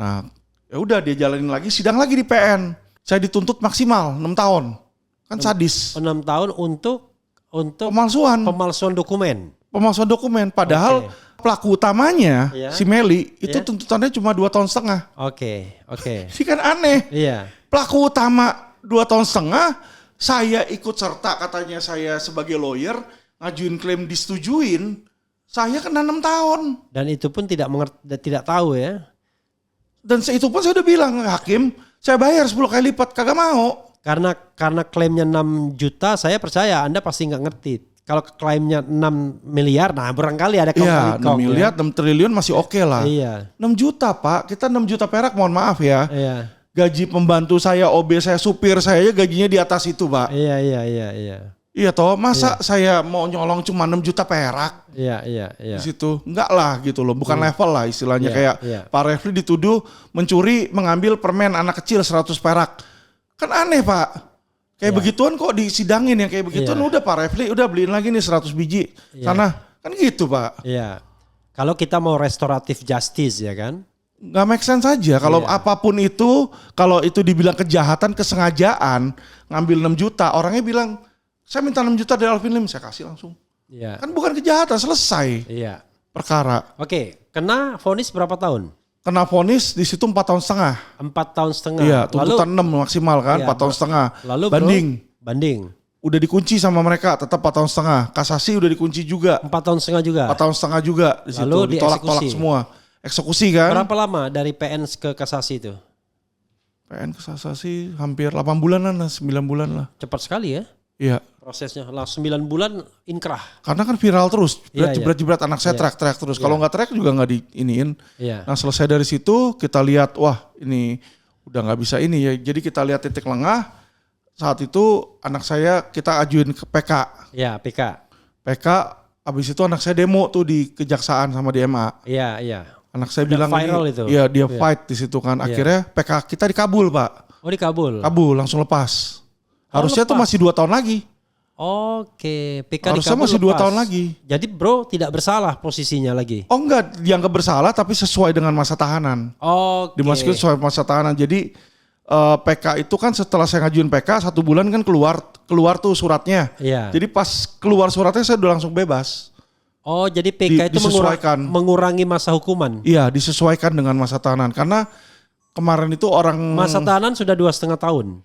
Nah, ya udah dia jalanin lagi, sidang lagi di PN. Saya dituntut maksimal 6 tahun. Kan sadis. 6 tahun untuk Pemalsuan dokumen. Pemalsuan dokumen. Padahal pelaku utamanya si Meli itu tuntutannya cuma 2,5 tahun. Oke. Ini kan aneh. Iya. Pelaku utama 2,5 tahun, saya ikut serta katanya saya sebagai lawyer ngajuin klaim disetujuin, saya kena 6 tahun. Dan itu pun tidak tahu ya. Dan itu pun saya udah bilang hakim, saya bayar 10 kali lipat, kagak mau. Karena klaimnya 6 juta, saya percaya Anda pasti nggak ngerti. Kalau klaimnya 6 miliar, nah barangkali ada Iya, 6 miliar, 6 triliun masih oke lah. Iya. 6 juta, Pak. Kita 6 juta perak, mohon maaf ya. Iya. Gaji pembantu saya, OB saya, supir saya gajinya di atas itu, Pak. Iya. Iya toh, masa saya mau nyolong cuma 6 juta perak? Iya. Di situ. Enggak lah gitu loh, bukan level lah istilahnya. Kayak Pak Refli dituduh mencuri, mengambil permen anak kecil 100 perak. Kan aneh, Pak. Kayak begituan kok disidangin yang kayak begituan. Udah Pak Refli, udah beliin lagi nih 100 biji. Sana. Kan gitu, Pak. Iya. Kalau kita mau restoratif justice ya kan? Nggak make sense aja. Kalau apapun itu, kalau itu dibilang kejahatan, kesengajaan, ngambil 6 juta, orangnya bilang, saya minta 6 juta dari Alvin Lim, saya kasih langsung. Iya. Kan bukan kejahatan, selesai perkara. Oke, kena vonis berapa tahun? Kena vonis di situ 4,5 tahun. 4 tahun setengah. Iya, tuntutan 6 maksimal kan, 4 tahun setengah. Lalu banding. Udah dikunci sama mereka, tetap 4 tahun setengah. Kasasi udah dikunci juga. 4 tahun setengah juga. 4 tahun setengah juga di situ. Lalu ditolak-tolak semua. Eksekusi kan. Berapa lama dari PN ke kasasi itu? PN ke kasasi hampir 8 bulanan lah, 9 bulan lah. Cepat sekali ya. Iya. Prosesnya langsung 9 bulan inkrah. Karena kan viral terus. Jebret-jebret anak saya teriak-teriak terus. Kalau nggak teriak juga nggak diiniin. Nah selesai dari situ kita lihat, wah ini udah nggak bisa ini ya. Jadi kita lihat titik lengah. Saat itu anak saya kita ajuin ke PK. Iya, PK. Abis itu anak saya demo tuh di kejaksaan sama di MA. Iya. Anak saya udah bilang viral ini, itu. Iya dia fight di situ kan. Akhirnya PK kita dikabul, Pak. Oh, dikabul. Kabul langsung lepas. Harusnya tuh masih 2 tahun lagi. Oke, PK harusnya dikabul masih 2 lepas. tahun lagi. Jadi bro tidak bersalah posisinya lagi. Oh enggak, dianggap bersalah tapi sesuai dengan masa tahanan. Oke. Dimasukin sesuai masa tahanan. Jadi PK itu kan setelah saya ngajuin PK 1 bulan kan keluar keluar tuh suratnya. Iya. Jadi pas keluar suratnya saya udah langsung bebas. Oh, jadi PK itu disesuaikan. mengurangi masa hukuman. Iya, disesuaikan dengan masa tahanan. Karena kemarin itu orang Masa tahanan sudah 2,5 tahun.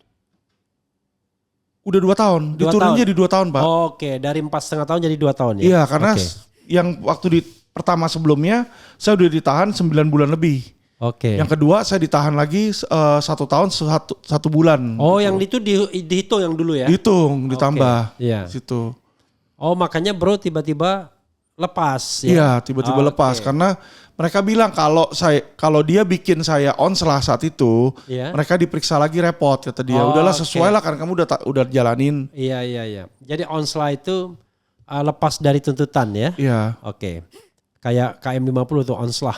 udah 2 tahun, diturunnya jadi 2 tahun, Pak. Oke, dari 4,5 tahun jadi 2 tahun ya. Iya, karena yang waktu pertama sebelumnya saya udah ditahan 9 bulan lebih. Oke. Yang kedua saya ditahan lagi 1 tahun 1 bulan. Oh, yang itu dihitung yang dulu ya? Dihitung, ditambah. Iya. Situ. Oh, makanya bro tiba-tiba lepas ya? Iya, tiba-tiba lepas karena mereka bilang kalau dia bikin saya onslah saat itu, mereka diperiksa lagi repot kata dia. Udahlah sesuai lah kan kamu udah jalanin. Iya. Jadi onslah itu lepas dari tuntutan ya? Iya. Oke. Kayak KM50 tuh onslah.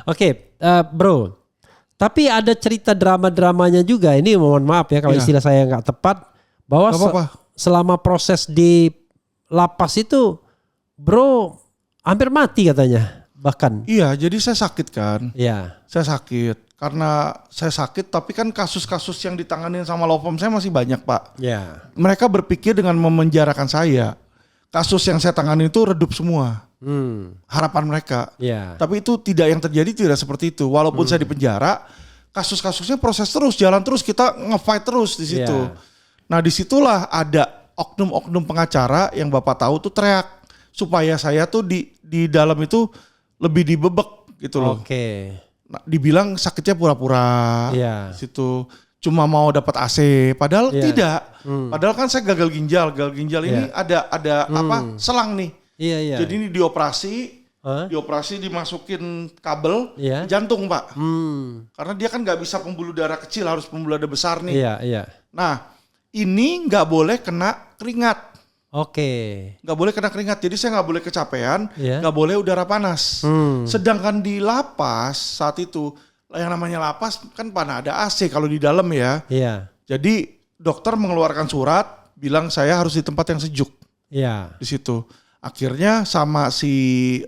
Oke, bro. Tapi ada cerita drama-dramanya juga. Ini mohon maaf ya kalau istilah saya nggak tepat. Bahwa selama proses di lapas itu, bro hampir mati katanya. Bahkan. Iya, jadi saya sakit kan. Iya. Saya sakit. Karena saya sakit, tapi kan kasus-kasus yang ditanganin sama law firm saya masih banyak, Pak. Iya. Mereka berpikir dengan memenjarakan saya. Kasus yang saya tangani itu redup semua. Harapan mereka. Iya. Tapi itu tidak tidak seperti itu. Walaupun saya di penjara, kasus-kasusnya proses terus, jalan terus, kita nge-fight terus di situ. Nah, disitulah ada oknum-oknum pengacara yang Bapak tahu tuh teriak supaya saya tuh di dalam itu lebih dibebek gitu loh. Oke. Nah, dibilang sakitnya pura-pura. Situ cuma mau dapat AC, padahal tidak. Padahal kan saya gagal ginjal. Gagal ginjal ini ada apa? Selang nih. Iya. Jadi ini dioperasi dimasukin kabel jantung, Pak. Karena dia kan nggak bisa pembuluh darah kecil, harus pembuluh darah besar nih. Iya. Nah, ini nggak boleh kena keringat. Oke. Nggak boleh kena keringat, jadi saya nggak boleh kecapean, nggak boleh udara panas. Sedangkan di lapas saat itu, yang namanya lapas kan mana ada AC kalau di dalam ya. Iya. Jadi dokter mengeluarkan surat, bilang saya harus di tempat yang sejuk. Iya. Di situ. Akhirnya sama si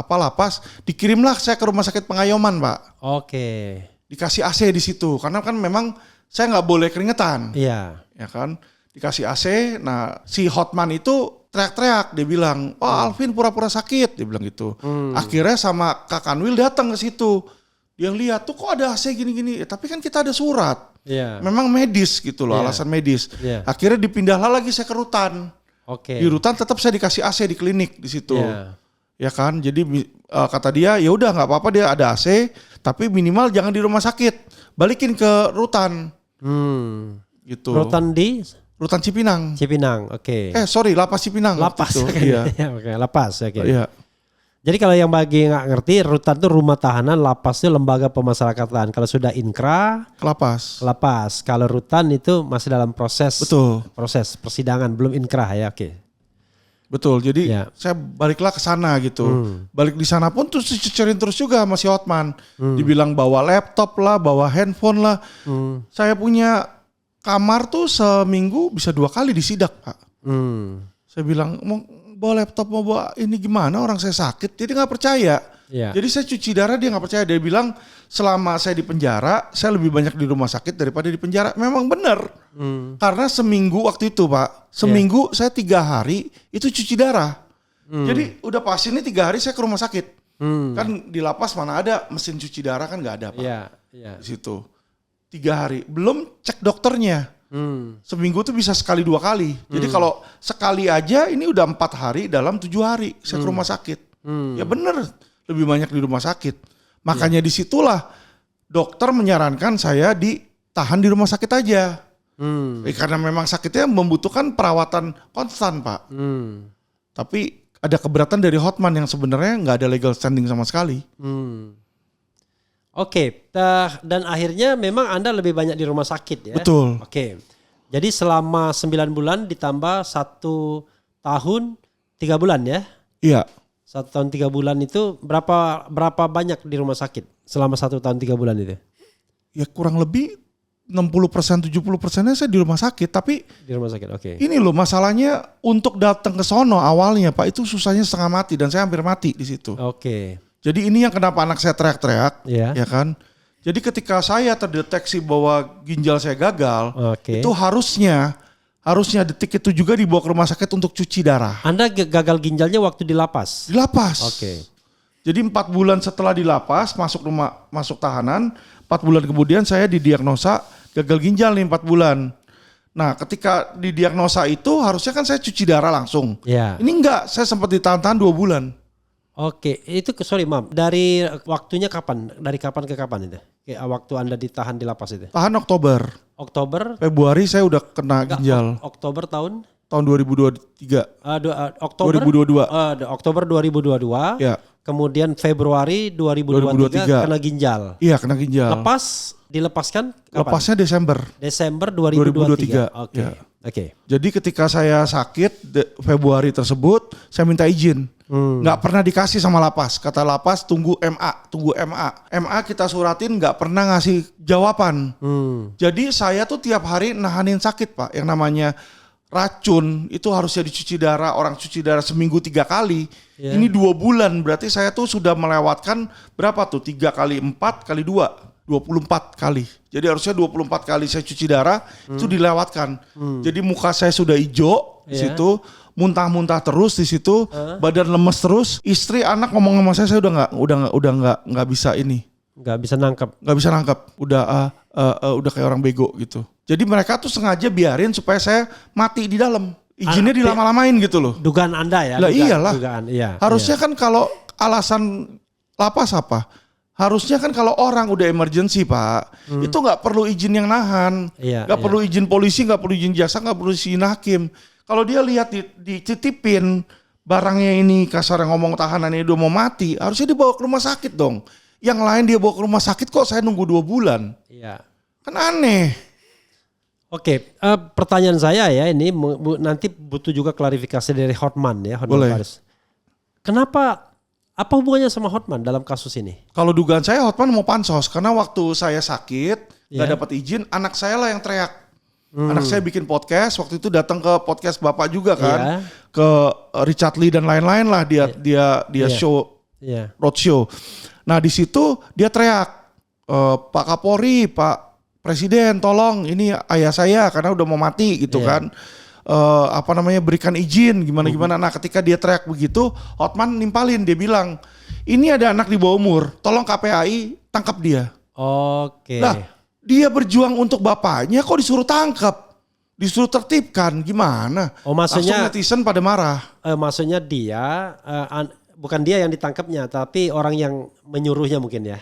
lapas dikirimlah saya ke rumah sakit Pengayoman, Pak. Oke. Dikasih AC di situ karena kan memang saya nggak boleh keringetan. Iya. Ya kan? Dikasih AC. Nah, si Hotman itu teriak-teriak, dia bilang, Alvin pura-pura sakit, dia bilang gitu. Akhirnya sama Kak Kanwil datang ke situ. Dia lihat tuh kok ada AC gini-gini. Tapi kan kita ada surat. Iya. Memang medis gitu loh, alasan medis. Akhirnya dipindahlah lagi saya ke rutan. Oke. Di rutan tetap saya dikasih AC di klinik di situ. Ya kan? Jadi kata dia, ya udah nggak apa-apa dia ada AC, tapi minimal jangan di rumah sakit. Balikin ke rutan. Gitu. Rutan di Rutan Cipinang. Cipinang, oke. Sorry, Lapas Cipinang. Lapas. Iya. Oke, Lapas, oke. Iya. Jadi kalau yang bagi nggak ngerti, rutan itu rumah tahanan, lapas itu lembaga pemasyarakatan. Kalau sudah inkra, Lapas. Kalau rutan itu masih dalam proses. Betul. Proses persidangan, belum inkra ya, oke. Betul. Jadi saya baliklah ke sana gitu. Balik di sana pun terus dicecerin terus juga sama si Hotman. Dibilang bawa laptop lah, bawa handphone lah. Saya punya kamar tuh seminggu bisa 2 kali disidak, Pak. Saya bilang mau bawa laptop, mau bawa ini gimana, orang saya sakit. Jadi nggak percaya. Jadi saya cuci darah, dia nggak percaya. Dia bilang selama saya di penjara, saya lebih banyak di rumah sakit daripada di penjara. Memang benar. Karena seminggu waktu itu, Pak, seminggu saya 3 hari itu cuci darah. Jadi udah pasti ini 3 hari saya ke rumah sakit. Kan di lapas mana ada mesin cuci darah, kan nggak ada, Pak. Di situ 3 hari, belum cek dokternya. Seminggu tuh bisa sekali 2 kali. Jadi kalau sekali aja ini udah 4 hari dalam 7 hari saya ke rumah sakit. Ya bener, lebih banyak di rumah sakit. Makanya disitulah dokter menyarankan saya ditahan di rumah sakit aja. Karena memang sakitnya membutuhkan perawatan konstan, Pak. Tapi ada keberatan dari Hotman yang sebenarnya nggak ada legal standing sama sekali. Oke, dan akhirnya memang Anda lebih banyak di rumah sakit ya? Betul. Oke, jadi selama 9 bulan ditambah 1 tahun 3 bulan ya? Iya. 1 tahun 3 bulan itu berapa banyak di rumah sakit selama 1 tahun 3 bulan itu? Ya kurang lebih 60%, 70%-nya saya di rumah sakit. Tapi di rumah sakit, oke. Ini loh masalahnya untuk datang ke sono awalnya, Pak, itu susahnya setengah mati dan saya hampir mati di situ. Oke. Jadi ini yang kenapa anak saya teriak-teriak, ya kan? Jadi ketika saya terdeteksi bahwa ginjal saya gagal, Oke. itu harusnya detik itu juga dibawa ke rumah sakit untuk cuci darah. Anda gagal ginjalnya waktu di lapas? Di lapas. Oke. Jadi 4 bulan setelah di lapas, masuk tahanan, 4 bulan kemudian saya didiagnosa gagal ginjal nih 4 bulan. Nah ketika didiagnosa itu harusnya kan saya cuci darah langsung. Ya. Ini enggak, saya sempat ditahan-tahan 2 bulan. Oke, itu sorry Mam, dari waktunya kapan? Dari kapan ke kapan itu? Waktu Anda ditahan di lapas itu? Tahan Oktober. Oktober? Februari saya udah kena ginjal. Oktober tahun? Tahun 2023. Oktober 2022. Oktober 2022. Ya. Kemudian Februari 2023 kena ginjal. Iya, kena ginjal. Dilepaskan kapan? Lepasnya Desember 2023. Oke. Ya. Oke. Jadi ketika saya sakit Februari tersebut, saya minta izin. Nggak pernah dikasih sama lapas. Kata lapas tunggu MA. MA kita suratin nggak pernah ngasih jawaban. Jadi saya tuh tiap hari nahanin sakit Pak. Yang namanya racun itu harusnya dicuci darah. Orang cuci darah seminggu 3 kali. Yeah. Ini 2 bulan. Berarti saya tuh sudah melewatkan berapa tuh? 3 kali 4 kali 2. 24 kali. Jadi harusnya 24 kali saya cuci darah itu dilewatkan. Jadi muka saya sudah hijau di situ, muntah-muntah terus di situ, badan lemes terus. Istri, anak ngomong sama saya udah nggak bisa ini. Nggak bisa nangkep. Nggak bisa nangkep. Udah kayak orang bego gitu. Jadi mereka tuh sengaja biarin supaya saya mati di dalam. Izinnya dilama-lamain gitu loh. Dugaan Anda ya? Lah iyalah. Dugaan, iya. Harusnya kan kalau alasan lapas apa? Harusnya kan kalau orang udah emergency Pak, itu nggak perlu izin yang nahan, nggak perlu izin polisi, nggak perlu izin jaksa, nggak perlu izin hakim. Kalau dia lihat dititipin barangnya ini kasar ngomong tahanan ini udah mau mati, harusnya dibawa ke rumah sakit dong. Yang lain dia bawa ke rumah sakit kok saya nunggu 2 bulan, kan aneh. Oke, pertanyaan saya ya ini nanti butuh juga klarifikasi dari Hotman ya, Hotman Boleh. Paris. Kenapa? Apa hubungannya sama Hotman dalam kasus ini? Kalau dugaan saya Hotman mau pansos karena waktu saya sakit nggak dapat izin, anak saya lah yang teriak. Anak saya bikin podcast waktu itu datang ke podcast Bapak juga kan, ke Richard Lee dan lain-lain lah dia show roadshow. Nah di situ dia teriak, Pak Kapolri, Pak Presiden, tolong ini ayah saya karena udah mau mati gitu kan. Berikan izin gimana. Nah ketika dia teriak begitu, Hotman nimpalin, dia bilang ini ada anak di bawah umur, tolong KPAI tangkap dia. Oke. Nah dia berjuang untuk bapaknya kok disuruh tangkap, disuruh tertibkan, gimana? Maksudnya langsung netizen pada marah. Maksudnya dia bukan dia yang ditangkapnya, tapi orang yang menyuruhnya mungkin ya.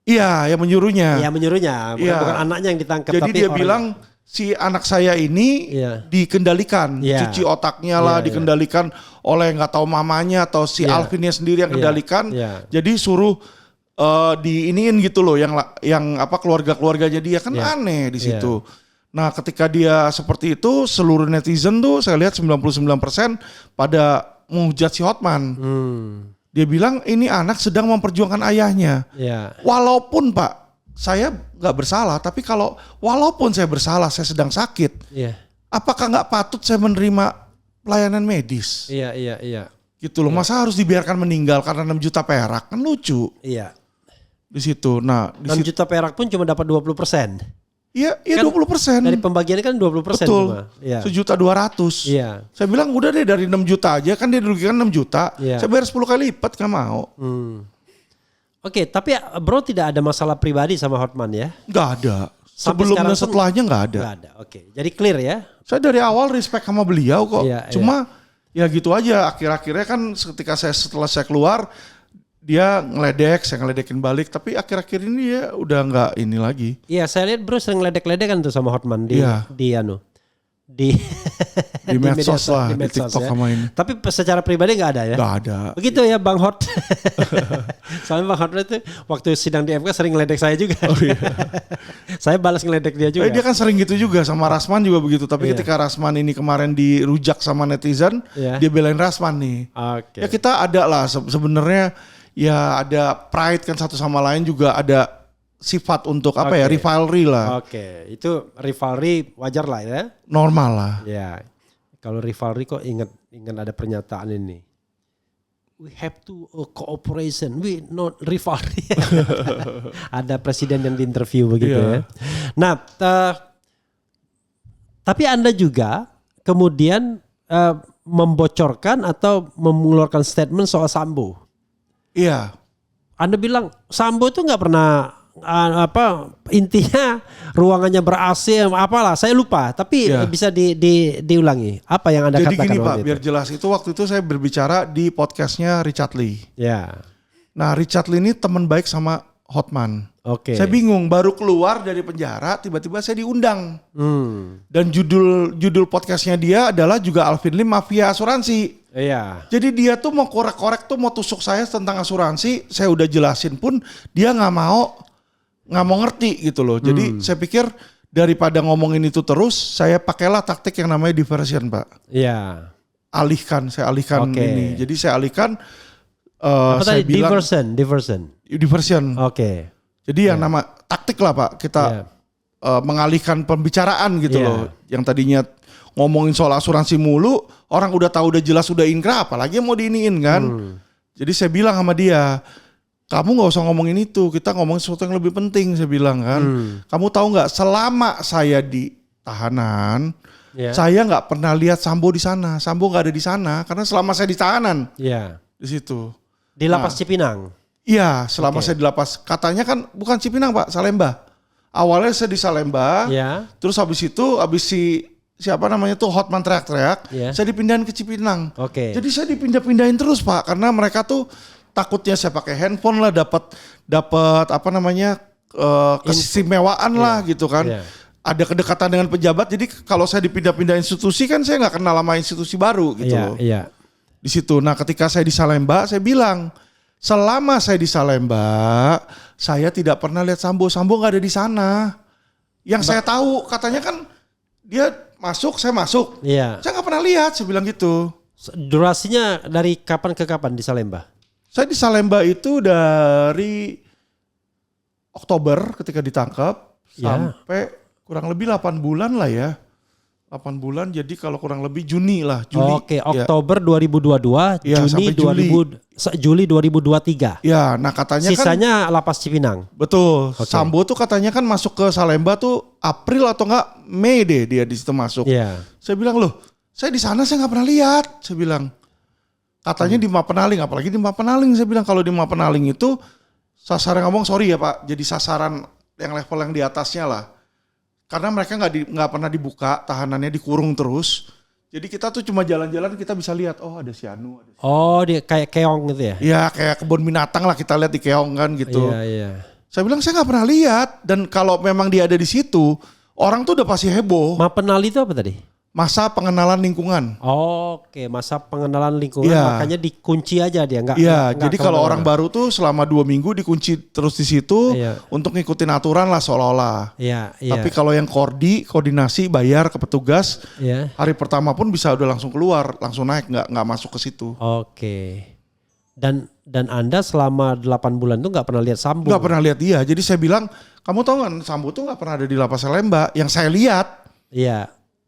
Iya, yang menyuruhnya. Iya menyuruhnya, bukan anaknya yang ditangkap. Jadi tapi dia bilang si anak saya ini dikendalikan, cuci otaknya lah dikendalikan oleh nggak tahu mamanya atau si Alvinnya sendiri yang kendalikan. Jadi suruh diiniin gitu loh, yang keluarga-keluarganya dia kan aneh di situ. Nah ketika dia seperti itu, seluruh netizen tuh saya lihat 99% pada menghujat si Hotman. Dia bilang ini anak sedang memperjuangkan ayahnya. Walaupun Pak saya nggak bersalah, tapi walaupun saya bersalah, saya sedang sakit, apakah nggak patut saya menerima pelayanan medis? Iya. Gitu loh, masa harus dibiarkan meninggal karena 6 juta perak, kan lucu. Iya. Di situ, 6 juta perak pun cuma dapat 20%. Iya kan 20%. Dari pembagiannya kan 20%. Betul. Cuma. Iya. 1.200.000. Iya. Saya bilang udah deh dari 6 juta aja, kan dia dirugikan 6 juta. Iya. Saya bayar 10 kali lipat, gak mau. Oke, tapi bro tidak ada masalah pribadi sama Hotman ya? Gak ada. Sampai Sebelum dan setelahnya gak ada. Gak ada, oke. Jadi clear ya? Saya dari awal respect sama beliau kok. Cuma ya gitu aja. Akhir-akhirnya kan setelah saya keluar, dia ngeledek, saya ngeledekin balik. Tapi akhir-akhir ini ya udah gak ini lagi. Iya, saya lihat bro sering ledek-ledekan tuh sama Hotman di medsos lah, di TikTok ya. sama ini. Tapi secara pribadi nggak ada ya? Nggak ada. Begitu ya Bang Hot. Soalnya Bang Hot itu waktu sidang di MK sering ngeledek saya juga. Oh, iya. Saya balas ngeledek dia juga. Dia kan sering gitu juga sama Rasman juga begitu. Tapi ketika Rasman ini kemarin dirujak sama netizen, dia belain Rasman nih. Ya kita ada lah sebenarnya ya ada pride kan satu sama lain, juga ada sifat untuk rivalry lah. Itu rivalry wajar lah ya. Normal lah. Ya, kalau rivalry kok ingat ada pernyataan ini. we have to cooperation, we not rivalry. Ada presiden yang diinterview begitu ya. Nah, tapi Anda juga kemudian membocorkan atau mengeluarkan statement soal Sambo. Iya. Anda bilang Sambo itu nggak pernah intinya ruangannya ber-AC apalah, saya lupa, tapi bisa diulangi apa yang Anda jadi katakan. Jadi gini Pak, itu? biar jelas, itu waktu itu saya berbicara di podcastnya Richard Lee. Ya. Nah, Richard Lee ini teman baik sama Hotman. Oke. Saya bingung, baru keluar dari penjara tiba-tiba saya diundang. Dan judul podcastnya dia adalah juga Alvin Lim Mafia Asuransi. Iya. Jadi dia tuh mau korek-korek tuh, mau tusuk saya tentang asuransi, saya udah jelasin pun dia nggak mau ngerti gitu loh. Jadi saya pikir daripada ngomongin itu terus, saya pakailah taktik yang namanya diversion, Pak. Iya. Saya alihkan ini. Jadi saya alihkan. Apa saya tadi? bilang Diversion. Oke. Jadi yang nama taktik lah Pak. Kita mengalihkan pembicaraan gitu loh. Yang tadinya ngomongin soal asuransi mulu, orang udah tahu, udah jelas, udah inkrah, apalagi yang mau diiniin kan. Jadi saya bilang sama dia, kamu gak usah ngomongin itu, kita ngomongin sesuatu yang lebih penting, saya bilang kan. Kamu tahu gak, selama saya di tahanan, saya gak pernah lihat Sambo di sana. Sambo gak ada di sana, karena selama saya di tahanan, di situ. Di lapas Cipinang? Iya, selama saya di lapas. Katanya kan bukan Cipinang Pak, Salemba. Awalnya saya di Salemba, terus habis itu, siapa namanya tuh Hotman teriak-teriak, saya dipindahin ke Cipinang. Jadi saya dipindah-pindahin terus Pak, karena mereka tuh takutnya saya pakai handphone lah, dapat keistimewaan lah gitu kan. Ada kedekatan dengan pejabat, jadi kalau saya dipindah-pindah institusi kan saya nggak kenal sama institusi baru gitu loh. Di situ. Nah, ketika saya di Salemba, saya bilang, selama saya di Salemba, saya tidak pernah lihat Sambo nggak ada di sana. Yang saya tahu katanya kan dia masuk, saya masuk. Saya nggak pernah lihat, saya bilang gitu. Durasinya dari kapan ke kapan di Salemba? Saya di Salemba itu dari Oktober ketika ditangkap sampai kurang lebih 8 bulan lah ya. 8 bulan, jadi kalau kurang lebih Juni lah. Oktober 2022, Juli 2023. Ya, nah katanya sisanya lapas Cipinang. Betul. Sambo tuh katanya kan masuk ke Salemba tuh April atau enggak Mei deh dia di situ masuk. Saya bilang, loh, saya di sana saya nggak pernah lihat. Saya bilang, katanya di Mapenaling, apalagi di Mapenaling. Saya bilang kalau di Mapenaling itu sasaran, ngomong sorry ya Pak, jadi sasaran yang level yang di atasnya lah. Karena mereka nggak pernah dibuka, tahanannya dikurung terus. Jadi kita tuh cuma jalan-jalan kita bisa lihat, oh ada si Anu. Dia kayak keong gitu ya? Iya, kayak kebun binatang lah kita lihat di keong kan gitu. Iya. Saya bilang saya nggak pernah lihat, dan kalau memang dia ada di situ, orang tuh udah pasti heboh. Mapenali itu apa tadi? Masa pengenalan lingkungan. Masa pengenalan lingkungan, makanya dikunci aja dia, nggak. Jadi kalau orang baru tuh selama 2 minggu dikunci terus di situ untuk ngikutin aturan lah seolah-olah. Tapi kalau yang koordinasi bayar ke petugas, hari pertama pun bisa udah langsung keluar, langsung naik, nggak masuk ke situ. Dan Anda selama 8 bulan tuh nggak pernah lihat Sambo? Nggak pernah lihat dia. Jadi saya bilang, kamu tahu nggak, Sambo tuh nggak pernah ada di lapas Salemba. Yang saya lihat.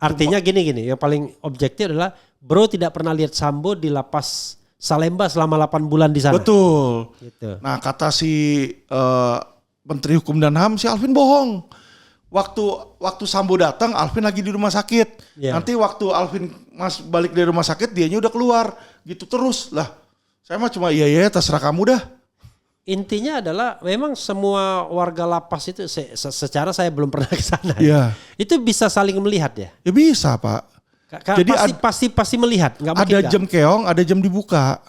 Artinya gini, yang paling objektif adalah bro tidak pernah lihat Sambo di lapas Salemba selama 8 bulan di sana. Betul. Gitu. Nah, kata si Menteri Hukum dan HAM, si Alvin bohong. Waktu Sambo datang, Alvin lagi di rumah sakit. Nanti waktu Alvin balik dari rumah sakit, dianya udah keluar. Gitu terus lah. Saya mah cuma iya terserah kamu dah. Intinya adalah memang semua warga lapas itu secara saya belum pernah ke sana. Itu bisa saling melihat ya? Ya bisa Pak. Jadi pasti melihat, nggak mungkin. Ada jam keong, ada jam dibuka.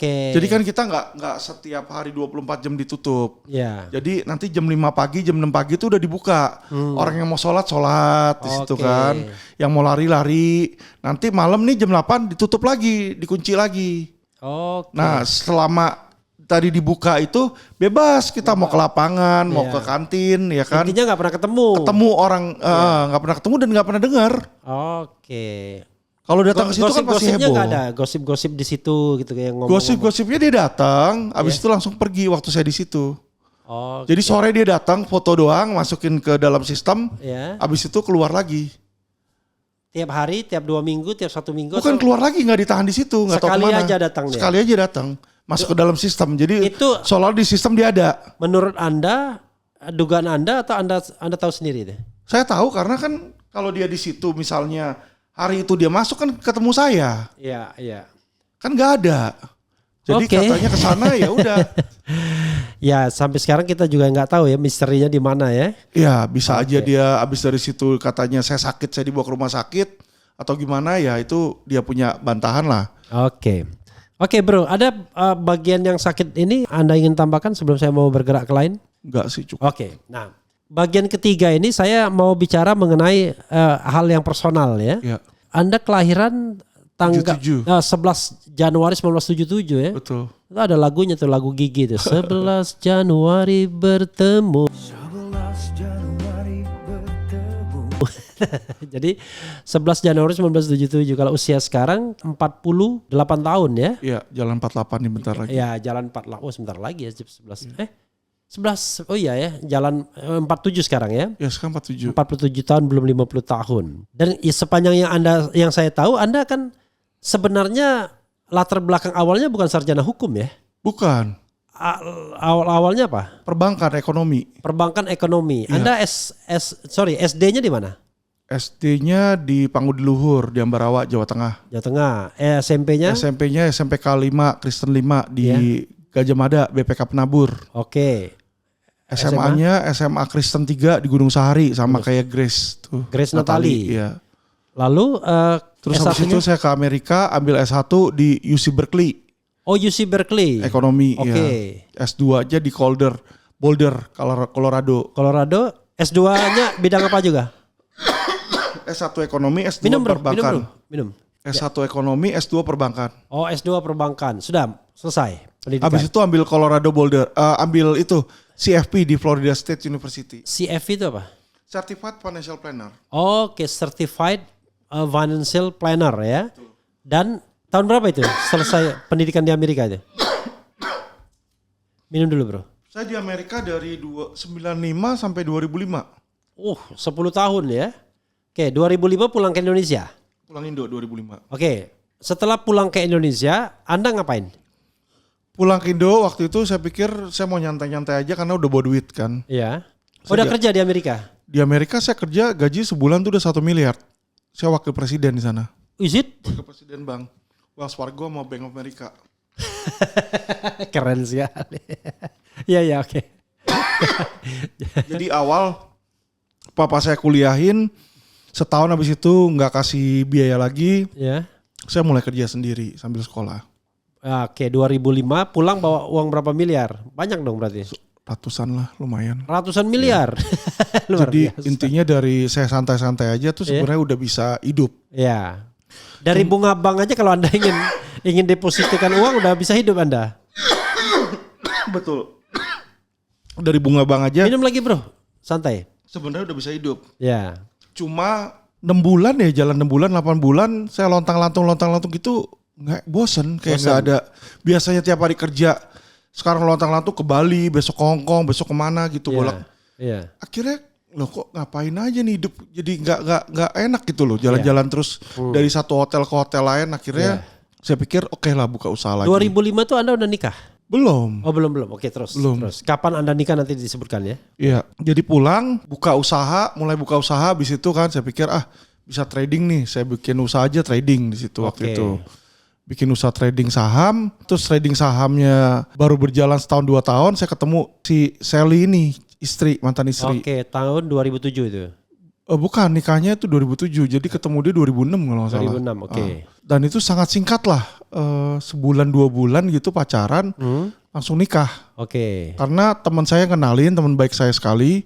Jadi kan kita nggak setiap hari 24 jam ditutup. Jadi nanti jam 5 pagi, jam 6 pagi itu udah dibuka. Orang yang mau sholat di situ kan. Yang mau lari. Nanti malam nih jam 8 ditutup lagi, dikunci lagi. Nah, selama tadi dibuka itu bebas, kita mau ke lapangan, mau ke kantin, ya kan. Intinya nggak pernah ketemu orang, nggak pernah ketemu dan nggak pernah dengar. Kalau datang ke situ kan pasti heboh. Nggak ada gosip-gosip di situ gitu kayak ngomong. Gosip-gosipnya dia datang, abis itu langsung pergi waktu saya di situ. Jadi sore dia datang, foto doang, masukin ke dalam sistem, abis itu keluar lagi. Tiap hari, tiap 2 minggu, tiap 1 minggu? Bukan, keluar lagi, nggak ditahan di situ, nggak tahu Sekali kemana. aja datang dia? Sekali aja datang, masuk ke dalam sistem. Jadi Itu soal di sistem dia ada. menurut Anda, dugaan Anda atau Anda tahu sendiri deh? Saya tahu karena kan kalau dia di situ misalnya hari itu dia masuk kan ketemu saya. Iya, iya. Kan nggak ada. Jadi Oke. katanya ke sana ya udah. Ya sampai sekarang kita juga nggak tahu ya misterinya di mana ya. Ya bisa aja dia abis dari situ katanya saya sakit, saya dibawa ke rumah sakit atau gimana ya, itu dia punya bantahan lah. Oke. Oke bro, ada bagian yang sakit ini Anda ingin tambahkan sebelum saya mau bergerak ke lain? Enggak sih, cukup. Oke. Nah, bagian ketiga ini saya mau bicara mengenai hal yang personal ya. Ya, Anda kelahiran tanggal 77. 11 Januari 1977 ya. betul. Itu ada lagunya tuh, lagu Gigi tuh. 11 Januari bertemu. Jadi 11 Januari 1977, kalau usia sekarang 48 tahun ya. Iya, jalan 48 nih bentar lagi. Ya, jalan 48. Oh, sebentar lagi ya 11. 11. Oh iya ya, jalan 47 sekarang ya. Ya, sekarang 47. 47 tahun belum 50 tahun. Dan ya, sepanjang yang saya tahu Anda kan sebenarnya latar belakang awalnya bukan sarjana hukum ya. Bukan, Awalnya apa? perbankan ekonomi. Perbankan ekonomi. Ya. Anda SD-nya di mana? SD-nya di Pangudi Luhur di Ambarawa, Jawa Tengah. Jawa Tengah. SMP-nya? SMP-nya SMPK 5 Kristen 5 di Ya. Gajah Mada BPK Penabur. Oke. SMA-nya SMA Kristen 3 di Gunung Sahari sama kayak Grace tuh. Grace Natali. Iya. Lalu Terus habis itu saya ke Amerika ambil S1 di UC Berkeley, Oh, UC Berkeley. ekonomi. Oke. Ya. S2 aja di Boulder, Colorado. Colorado. S2-nya bidang apa juga? S1 ekonomi, S2 Minum bro, perbankan. minum. S1 ekonomi, S2 perbankan. Oh, S2 perbankan. Sudah selesai pendidikan. Habis itu ambil Colorado Boulder, ambil itu CFP di Florida State University. CFP itu apa? Certified Financial Planner. Oke, Certified Financial Planner ya. Dan tahun berapa itu selesai pendidikan di Amerika itu? Minum dulu bro. Saya di Amerika dari 95 sampai 2005. 10 tahun ya. Oke, 2005 pulang ke Indonesia. Pulang Indo 2005. Oke, setelah pulang ke Indonesia, Anda ngapain? Pulang ke Indo waktu itu saya pikir saya mau nyantai-nyantai aja karena udah bawa duit kan. Iya. Udah kerja di Amerika? Di Amerika saya kerja gaji sebulan tuh udah 1 miliar. Saya wakil presiden di sana. Is it? Wakil presiden bank Wells Fargo sama Bank of America. Keren sekali. Iya, oke. Jadi awal papa saya kuliahin, setahun habis itu nggak kasih biaya lagi. Ya. Saya mulai kerja sendiri sambil sekolah. Oke, 2005 pulang bawa uang berapa miliar? Banyak dong berarti. Ratusan lah, lumayan. Ratusan miliar. Luar Jadi biasa. intinya dari saya santai-santai aja tuh sebenarnya udah bisa hidup. Ya. Dari bunga bank aja kalau Anda ingin depositkan uang udah bisa hidup Anda. Betul. Dari bunga bank aja Minum lagi bro, santai. sebenarnya udah bisa hidup. Ya. Cuma 6 bulan ya, jalan 6 bulan, 8 bulan saya lontang-lantung gitu nggak bosen, kayak nggak ada. Biasanya tiap hari kerja, sekarang lontang-lantung ke Bali, besok ke Hong Kong, besok kemana gitu bolak. Iya. Akhirnya loh kok ngapain aja nih hidup, jadi nggak enak gitu loh, jalan-jalan terus dari satu hotel ke hotel lain. Akhirnya saya pikir oke lah buka usaha lagi. 2005 tuh Anda udah nikah? Belum. Oh belum. Oke terus. Belum. Terus. Kapan Anda nikah nanti disebutkan ya? Iya, jadi pulang mulai buka usaha. Habis itu kan saya pikir bisa trading nih, saya bikin usaha aja trading di situ waktu itu. Bikin usaha trading saham, terus trading sahamnya baru berjalan setahun 2 tahun, saya ketemu si Sally ini, mantan istri. Oke, tahun 2007 itu. Bukan, nikahnya itu 2007, jadi ketemu dia 2006 kalau nggak salah. 2006, oke. Dan itu sangat singkat lah, sebulan 2 bulan gitu pacaran, langsung nikah. Oke. Karena teman saya kenalin, teman baik saya sekali.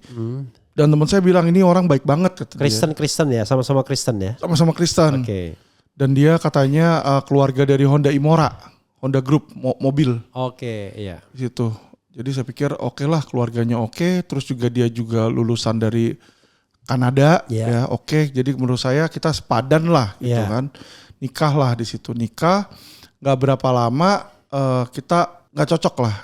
Dan teman saya bilang ini orang baik banget kata dia. Kristen ya, sama-sama Kristen ya. Sama-sama Kristen. Oke. Dan dia katanya keluarga dari Honda Imora, Honda Group mobil Oke, iya. di situ. Jadi saya pikir oke lah keluarganya oke, terus juga dia juga lulusan dari Kanada ya oke. Jadi menurut saya kita sepadan lah gitu kan. Nikah lah di situ, nikah. Nggak berapa lama kita nggak cocok lah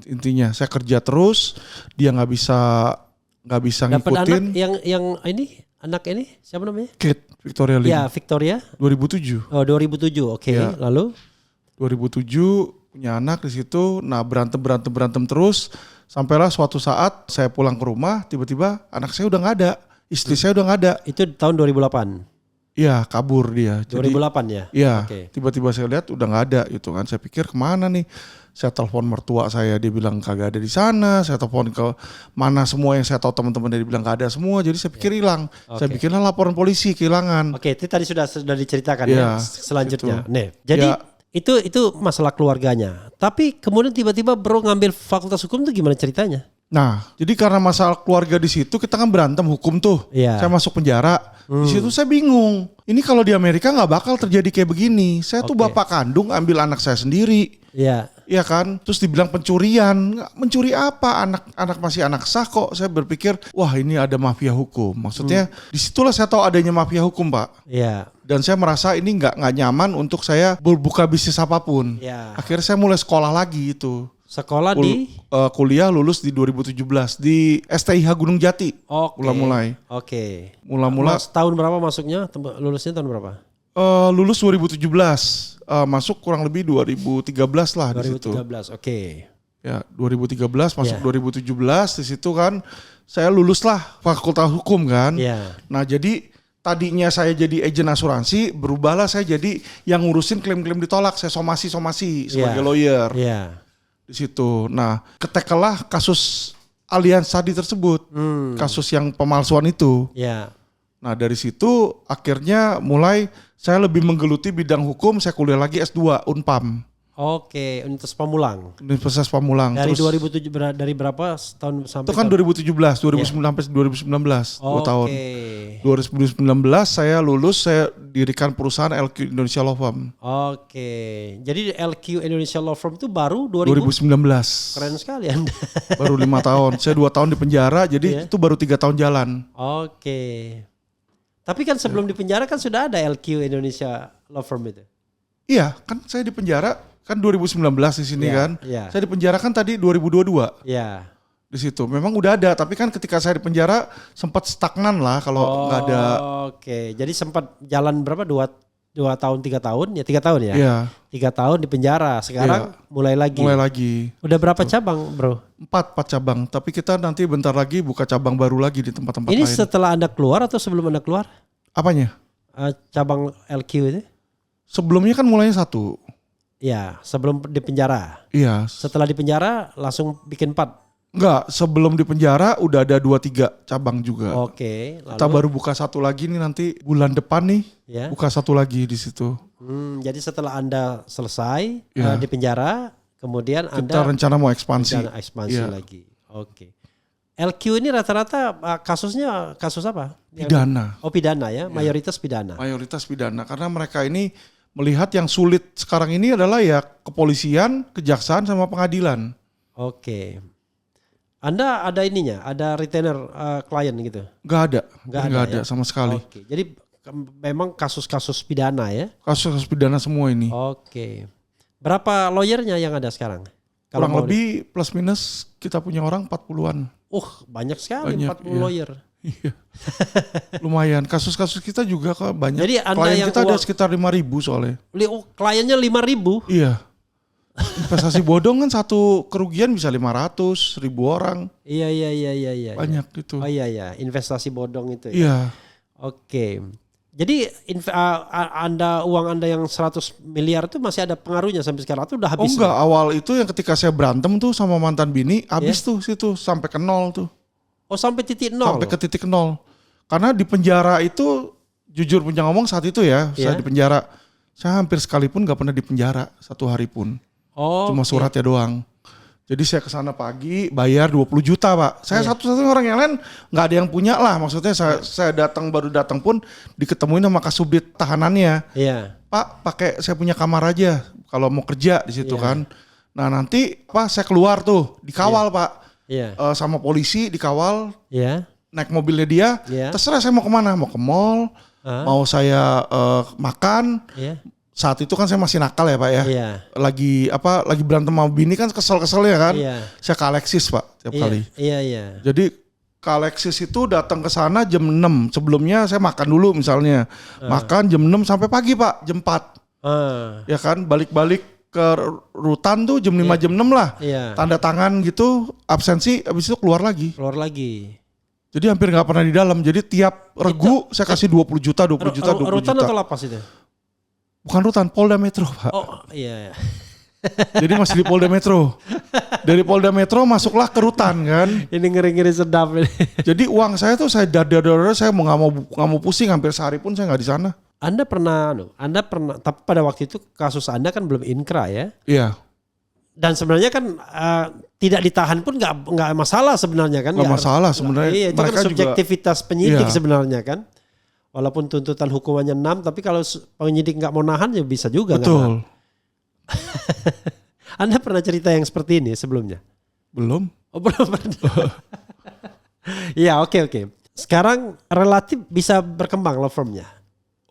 intinya. Saya kerja terus, dia nggak bisa Dapat ngikutin. anak yang ini anak ini siapa namanya? Kate Victoria Lim. Ya, Victoria. 2007. Oh, 2007. Oke. Ya. Lalu 2007 punya anak di situ. Nah, berantem terus sampailah suatu saat saya pulang ke rumah, tiba-tiba anak saya udah nggak ada, istri saya udah nggak ada. itu tahun 2008. Iya, kabur dia. 2008 ya? Iya, Oke. tiba-tiba saya lihat udah nggak ada gitu kan. Saya pikir kemana nih? Saya telepon mertua saya, dia bilang kagak ada di sana. Saya telepon ke mana semua yang saya tahu teman-teman dia bilang nggak ada semua. Jadi saya pikir hilang. Saya bikinlah laporan polisi kehilangan. Oke, itu tadi sudah diceritakan Iya, ya. Selanjutnya. gitu. Nih, jadi Ya. itu masalah keluarganya. Tapi kemudian tiba-tiba bro ngambil fakultas hukum itu gimana ceritanya? Nah, jadi karena masalah keluarga di situ kita kan berantem hukum tuh. Iya. Saya masuk penjara. Di situ saya bingung. Ini kalau di Amerika nggak bakal terjadi kayak begini. Saya tuh Oke. bapak kandung ambil anak saya sendiri. Iya. Iya kan? Terus dibilang pencurian. Mencuri apa? Anak masih anak sah kok. Saya berpikir, wah ini ada mafia hukum. Maksudnya disitulah saya tahu adanya mafia hukum, Pak. Iya. Dan saya merasa ini nggak nyaman untuk saya berbuka bisnis apapun. Iya. Akhirnya saya mulai sekolah lagi itu. Sekolah di Kuliah lulus di 2017 di STIH Gunung Jati. Oke. Mulai. Oke. Mula-mula Tahun berapa masuknya? Lulusnya tahun berapa? lulus 2017. Masuk kurang lebih 2013 lah di situ. 2013. Oke. Ya, 2013 masuk Ya. 2017 di situ kan saya lulus lah Fakultas Hukum kan. Iya. Nah, jadi tadinya saya jadi agen asuransi, berubahlah saya jadi yang ngurusin klaim-klaim ditolak. Saya somasi sebagai lawyer Iya. di situ. Nah, ketekelah kasus Allianz tadi tersebut. Kasus yang pemalsuan itu. Iya. Nah, dari situ akhirnya mulai saya lebih menggeluti bidang hukum, saya kuliah lagi S2 Unpam. Oke, Universitas Pamulang. Universitas Pamulang. Dari Terus 2007 dari berapa tahun sampai itu kan 2017, 2009 sampai 2019, 2 tahun. 2019 saya lulus, saya dirikan perusahaan LQ Indonesia Law Firm. Oke. Jadi LQ Indonesia Law Firm itu baru 2019. Keren sekali Anda. Baru 5 tahun. Saya 2 tahun di penjara, jadi itu baru 3 tahun jalan. Oke. Tapi kan sebelum di penjara kan sudah ada LQ Indonesia Law Firm itu. Iya, kan saya di penjara kan 2019 di sini Iya, kan. iya. Saya di penjara kan tadi 2022. Iya. Di situ memang udah ada, tapi kan ketika saya di penjara sempat stagnan lah kalau nggak ada. Oke, jadi sempat jalan berapa 2 tahun 3 tahun ya 3 tahun ya. Iya. 3 tahun di penjara. Sekarang mulai lagi. Mulai lagi. Udah berapa cabang, Bro? 4 cabang, tapi kita nanti bentar lagi buka cabang baru lagi di tempat-tempat Ini lain. setelah Anda keluar atau sebelum Anda keluar? Apanya? Cabang LQ itu? Sebelumnya kan mulainya 1. Ya, sebelum di penjara. Iya. Setelah di penjara langsung bikin 4. Enggak, sebelum di penjara udah ada 2-3 cabang juga. Oke, lalu Kita baru buka 1 lagi nih nanti bulan depan nih. ya. Buka 1 lagi di situ. Jadi setelah Anda selesai Ya. di penjara, kemudian Kita Anda rencana mau ekspansi. rencana ekspansi Iya. lagi. Oke. LQ ini rata-rata kasusnya kasus apa? Pidana. Oh, pidana ya, mayoritas pidana. Mayoritas pidana karena mereka ini melihat yang sulit sekarang ini adalah ya kepolisian, kejaksaan sama pengadilan. Oke. Anda ada ininya, ada retainer klien gitu? Nggak ada, Nggak nggak ada ada ya? sama sekali. Oke. Jadi memang kasus-kasus pidana ya? Kasus pidana semua ini. Oke. Berapa lawyernya yang ada sekarang? Kurang mau lebih plus minus kita punya orang 40-an. banyak sekali, Banyak, 40 iya. lawyer. Iya. Lumayan. Kasus-kasus kita juga kok banyak. Jadi Anda klien yang kita ada uang- sekitar 5.000 soalnya. Kliennya 5.000. Iya. Investasi bodong kan satu kerugian bisa 500 ribu orang. Iya. Banyak gitu. Oh iya, investasi bodong itu. Ya? Iya. Oke. Jadi uang Anda yang 100 miliar itu masih ada pengaruhnya sampai sekarang itu udah Oh habis. enggak, awal itu yang ketika saya berantem tuh sama mantan bini, habis tuh situ sampai ke 0 tuh. Oh, sampai titik nol. Sampai ke titik 0. Karena di penjara itu jujur punya ngomong saat itu ya, saya di penjara. Saya hampir sekalipun gak pernah di penjara 1 hari pun. Oh. Cuma suratnya doang. Jadi saya ke sana pagi bayar 20 juta, Pak. Saya satu-satunya orang yang lain nggak ada yang punya lah. Maksudnya saya baru datang pun diketemuin sama kasubdit tahanannya. Iya. Pak, pakai saya punya kamar aja kalau mau kerja di situ kan. Nah, nanti saya keluar tuh, dikawal, Pak. Iya. Sama polisi dikawal, Iya. naik mobilnya dia. Iya. Terserah saya mau kemana, mau ke mall, mau saya makan. Iya. Saat itu kan saya masih nakal ya, Pak ya. Iya. Lagi berantem sama bini kan kesel-keselnya kan. Iya. Saya ke Alexis, Pak, tiap kali. Iya. Jadi ke Alexis itu datang ke sana jam 6. Sebelumnya saya makan dulu misalnya. Makan jam 6 sampai pagi Pak, jam 4. Ya kan, balik-balik ke rutan tuh jam 5 jam 6 lah. Tanda tangan gitu, absensi, habis itu keluar lagi. Jadi hampir nggak pernah di dalam. Jadi tiap regu saya kasih 20 juta, 20 juta, 20 rutan juta. atau lapas itu? Bukan rutan, Polda Metro Pak. Oh iya. Jadi masih di Polda Metro. Dari Polda Metro masuklah ke rutan kan. Ini ngeri-ngeri sedap ini. Jadi uang saya tuh saya saya nggak mau pusing, hampir sehari pun saya nggak di sana. Anda pernah, tapi pada waktu itu kasus Anda kan belum inkrah ya? Iya. Dan sebenarnya kan tidak ditahan pun nggak masalah sebenarnya kan? Nggak masalah sebenarnya. Iya, itu kan subjektivitas penyidik sebenarnya kan. Walaupun tuntutan hukumannya 6, tapi kalau penyidik nggak mau nahan ya bisa juga. Betul. Anda pernah cerita yang seperti ini sebelumnya? Belum. Oh belum pernah. Iya oke. Sekarang relatif bisa berkembang law firmnya.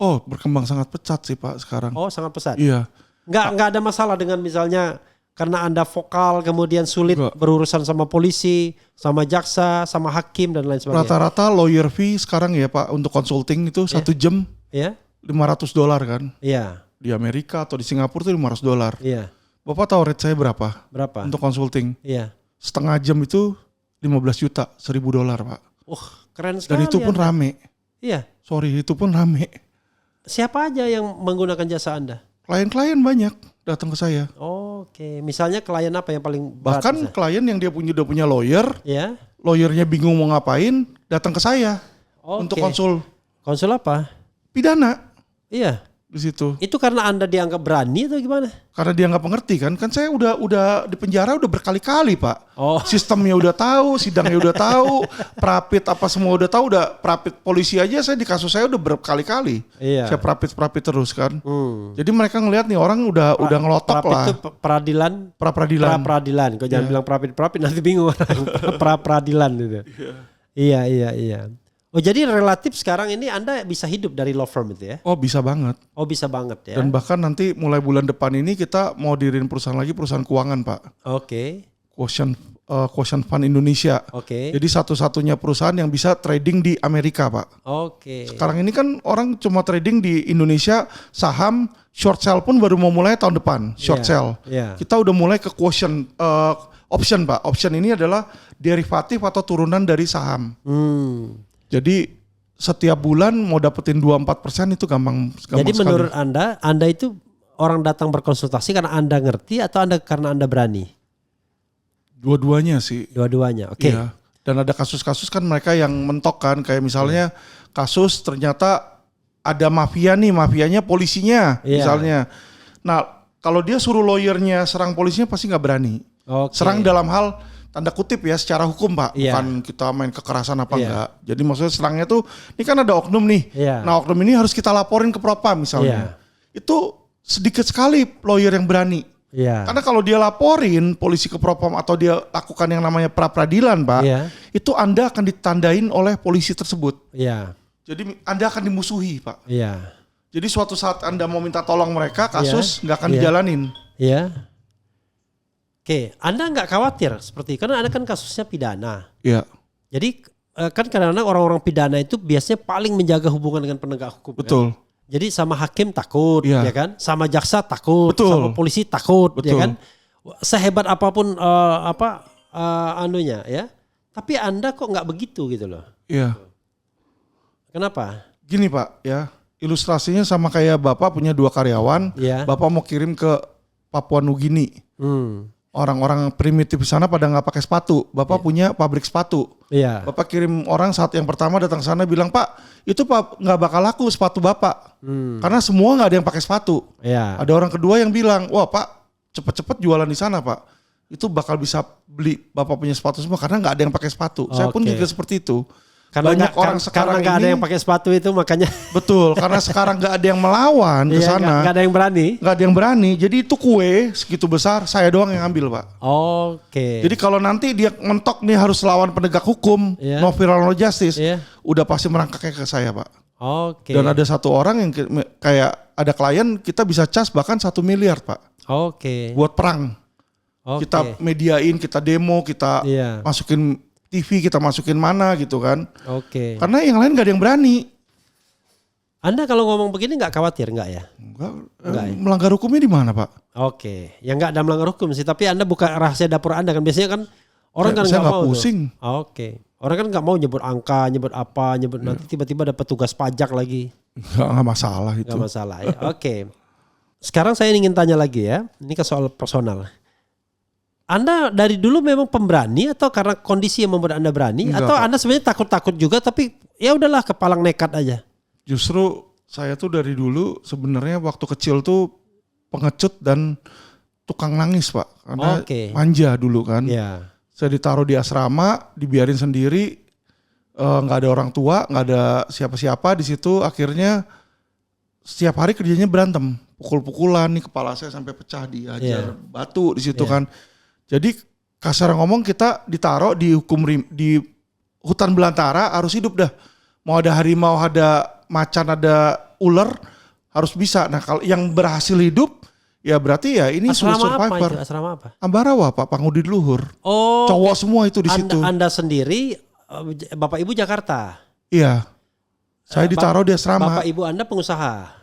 Oh berkembang sangat pesat sih Pak sekarang. Oh sangat pesat. Iya. Nggak ada masalah dengan misalnya karena Anda vokal kemudian sulit berurusan sama polisi, sama jaksa, sama hakim dan lain sebagainya. Rata-rata lawyer fee sekarang ya Pak untuk consulting itu 1 jam $500 kan. Iya. Di Amerika atau di Singapura itu $500. Iya. Bapak tahu rate saya berapa? Berapa? Untuk consulting. Iya. Setengah jam itu 15 juta, $1.000 Pak. Keren sekali. Dan itu pun rame. Iya. Sorry, itu pun rame. Siapa aja yang menggunakan jasa Anda? Klien-klien banyak datang ke saya. Oke. Misalnya klien apa yang paling berat? Bahkan klien yang dia udah punya lawyer, ya. Lawyernya bingung mau ngapain, datang ke saya untuk konsul. Konsul apa? Pidana. Iya. Di situ. Itu karena Anda dianggap berani atau gimana? Karena dia nggak mengerti kan saya udah di penjara udah berkali-kali Pak. Sistemnya udah tahu, sidangnya udah tahu, prapit apa semua udah tahu, udah prapit polisi aja saya di kasus saya udah berkali-kali. Iya. Saya prapit terus kan. Jadi mereka ngelihat nih orang udah ngelotok prapit lah. Itu pra-peradilan. Pra-peradilan. Kau jangan bilang prapit nanti bingung orang. Pra-peradilan itu. Iya. Oh jadi relatif sekarang ini Anda bisa hidup dari law firm itu ya? Oh bisa banget. Oh bisa banget ya. Dan bahkan nanti mulai bulan depan ini kita mau diriin perusahaan lagi, perusahaan keuangan Pak. Oke. Quotient Fund Indonesia. Oke. Jadi satu-satunya perusahaan yang bisa trading di Amerika Pak. Oke. Sekarang ini kan orang cuma trading di Indonesia saham, short sell pun baru mau mulai tahun depan. Short sell. Kita udah mulai ke quotient option Pak. Option ini adalah derivatif atau turunan dari saham. Jadi setiap bulan mau dapetin 2-4% itu gampang Jadi sekali. Menurut Anda itu orang datang berkonsultasi karena Anda ngerti atau karena Anda berani? Dua-duanya sih. Dua-duanya, oke. Iya. Dan ada kasus-kasus kan mereka yang mentok kan, kayak misalnya kasus ternyata ada mafia nih, mafianya polisinya misalnya. Nah kalau dia suruh lawyernya serang polisinya pasti nggak berani. Serang dalam hal tanda kutip ya secara hukum Pak, bukan kita main kekerasan apa enggak. Jadi maksudnya serangnya tuh, ini kan ada oknum nih. Nah oknum ini harus kita laporin ke propam misalnya. Itu sedikit sekali lawyer yang berani. Karena kalau dia laporin polisi ke propam atau dia lakukan yang namanya pra-peradilan Pak, itu Anda akan ditandain oleh polisi tersebut. Jadi Anda akan dimusuhi Pak. Jadi suatu saat Anda mau minta tolong mereka, kasus nggak akan dijalanin. Oke, Anda nggak khawatir seperti karena Anda kan kasusnya pidana. Iya. Jadi kan kadang-kadang orang-orang pidana itu biasanya paling menjaga hubungan dengan penegak hukum. Betul. Kan? Jadi sama hakim takut, ya kan? Sama jaksa takut, sama polisi takut, ya kan? Sehebat apapun anunya, ya. Tapi Anda kok nggak begitu gitu loh? Iya. Kenapa? Gini Pak, ya ilustrasinya sama kayak Bapak punya 2 karyawan, Bapak mau kirim ke Papua Nugini. Orang-orang primitif di sana pada nggak pakai sepatu. Bapak punya pabrik sepatu. Bapak kirim orang saat yang pertama datang ke sana bilang Pak, itu Pak nggak bakal laku sepatu Bapak, karena semua nggak ada yang pakai sepatu. Ada orang kedua yang bilang, wah Pak cepet-cepet jualan di sana Pak, itu bakal bisa beli Bapak punya sepatu semua karena nggak ada yang pakai sepatu. Saya pun juga seperti itu. Karena banyak orang sekarang nggak ada yang pakai sepatu itu makanya. Betul, karena sekarang nggak ada yang melawan ke sana. Nggak ada yang berani. Nggak ada yang berani. Jadi itu kue segitu besar, saya doang yang ambil Pak. Jadi kalau nanti dia mentok nih harus lawan penegak hukum, no viral no justice, udah pasti merangkaknya ke saya Pak. Dan ada satu orang yang kayak ada klien kita bisa cas bahkan 1 miliar Pak. Buat perang. Kita mediain, kita demo, kita masukin TV kita masukin mana gitu kan. Oke. Karena yang lain gak ada yang berani. Anda kalau ngomong begini nggak khawatir nggak ya? Enggak, Enggak ya? melanggar hukumnya di mana Pak? Oke, ya nggak ada melanggar hukum sih. Tapi Anda buka rahasia dapur Anda kan biasanya kan orang kan Saya nggak nggak mau. pusing. Oke, orang kan nggak mau nyebut angka, nyebut apa, nyebut nanti tiba-tiba ada petugas pajak lagi. Nggak masalah itu. Nggak masalah ya. Oke. Sekarang saya ingin tanya lagi ya. Ini ke soal personal. Anda dari dulu memang pemberani atau karena kondisi yang membuat Anda berani? Enggak, atau Pak. Anda sebenarnya takut-takut juga tapi ya udahlah kepalang nekat aja? Justru saya tuh dari dulu sebenarnya waktu kecil tuh pengecut dan tukang nangis Pak. Karena Oke. manja dulu kan. Ya. Saya ditaruh di asrama, dibiarin sendiri, nggak ada orang tua, nggak ada siapa-siapa di situ. Akhirnya setiap hari kerjanya berantem, pukul-pukulan nih, kepala saya sampai pecah, diajar batu di situ kan. Jadi kasar ngomong kita ditaruh di di hutan belantara harus hidup dah. Mau ada harimau, ada macan, ada ular harus bisa. Nah kalau yang berhasil hidup ya berarti ya ini Asrama apa survivor. itu? Asrama apa? Ambarawa Pak, Pangudi Luhur. Oh, Cowok semua itu di situ. Anda sendiri, Bapak Ibu Jakarta. Iya. Saya ditaruh di asrama. Bapak Ibu Anda pengusaha.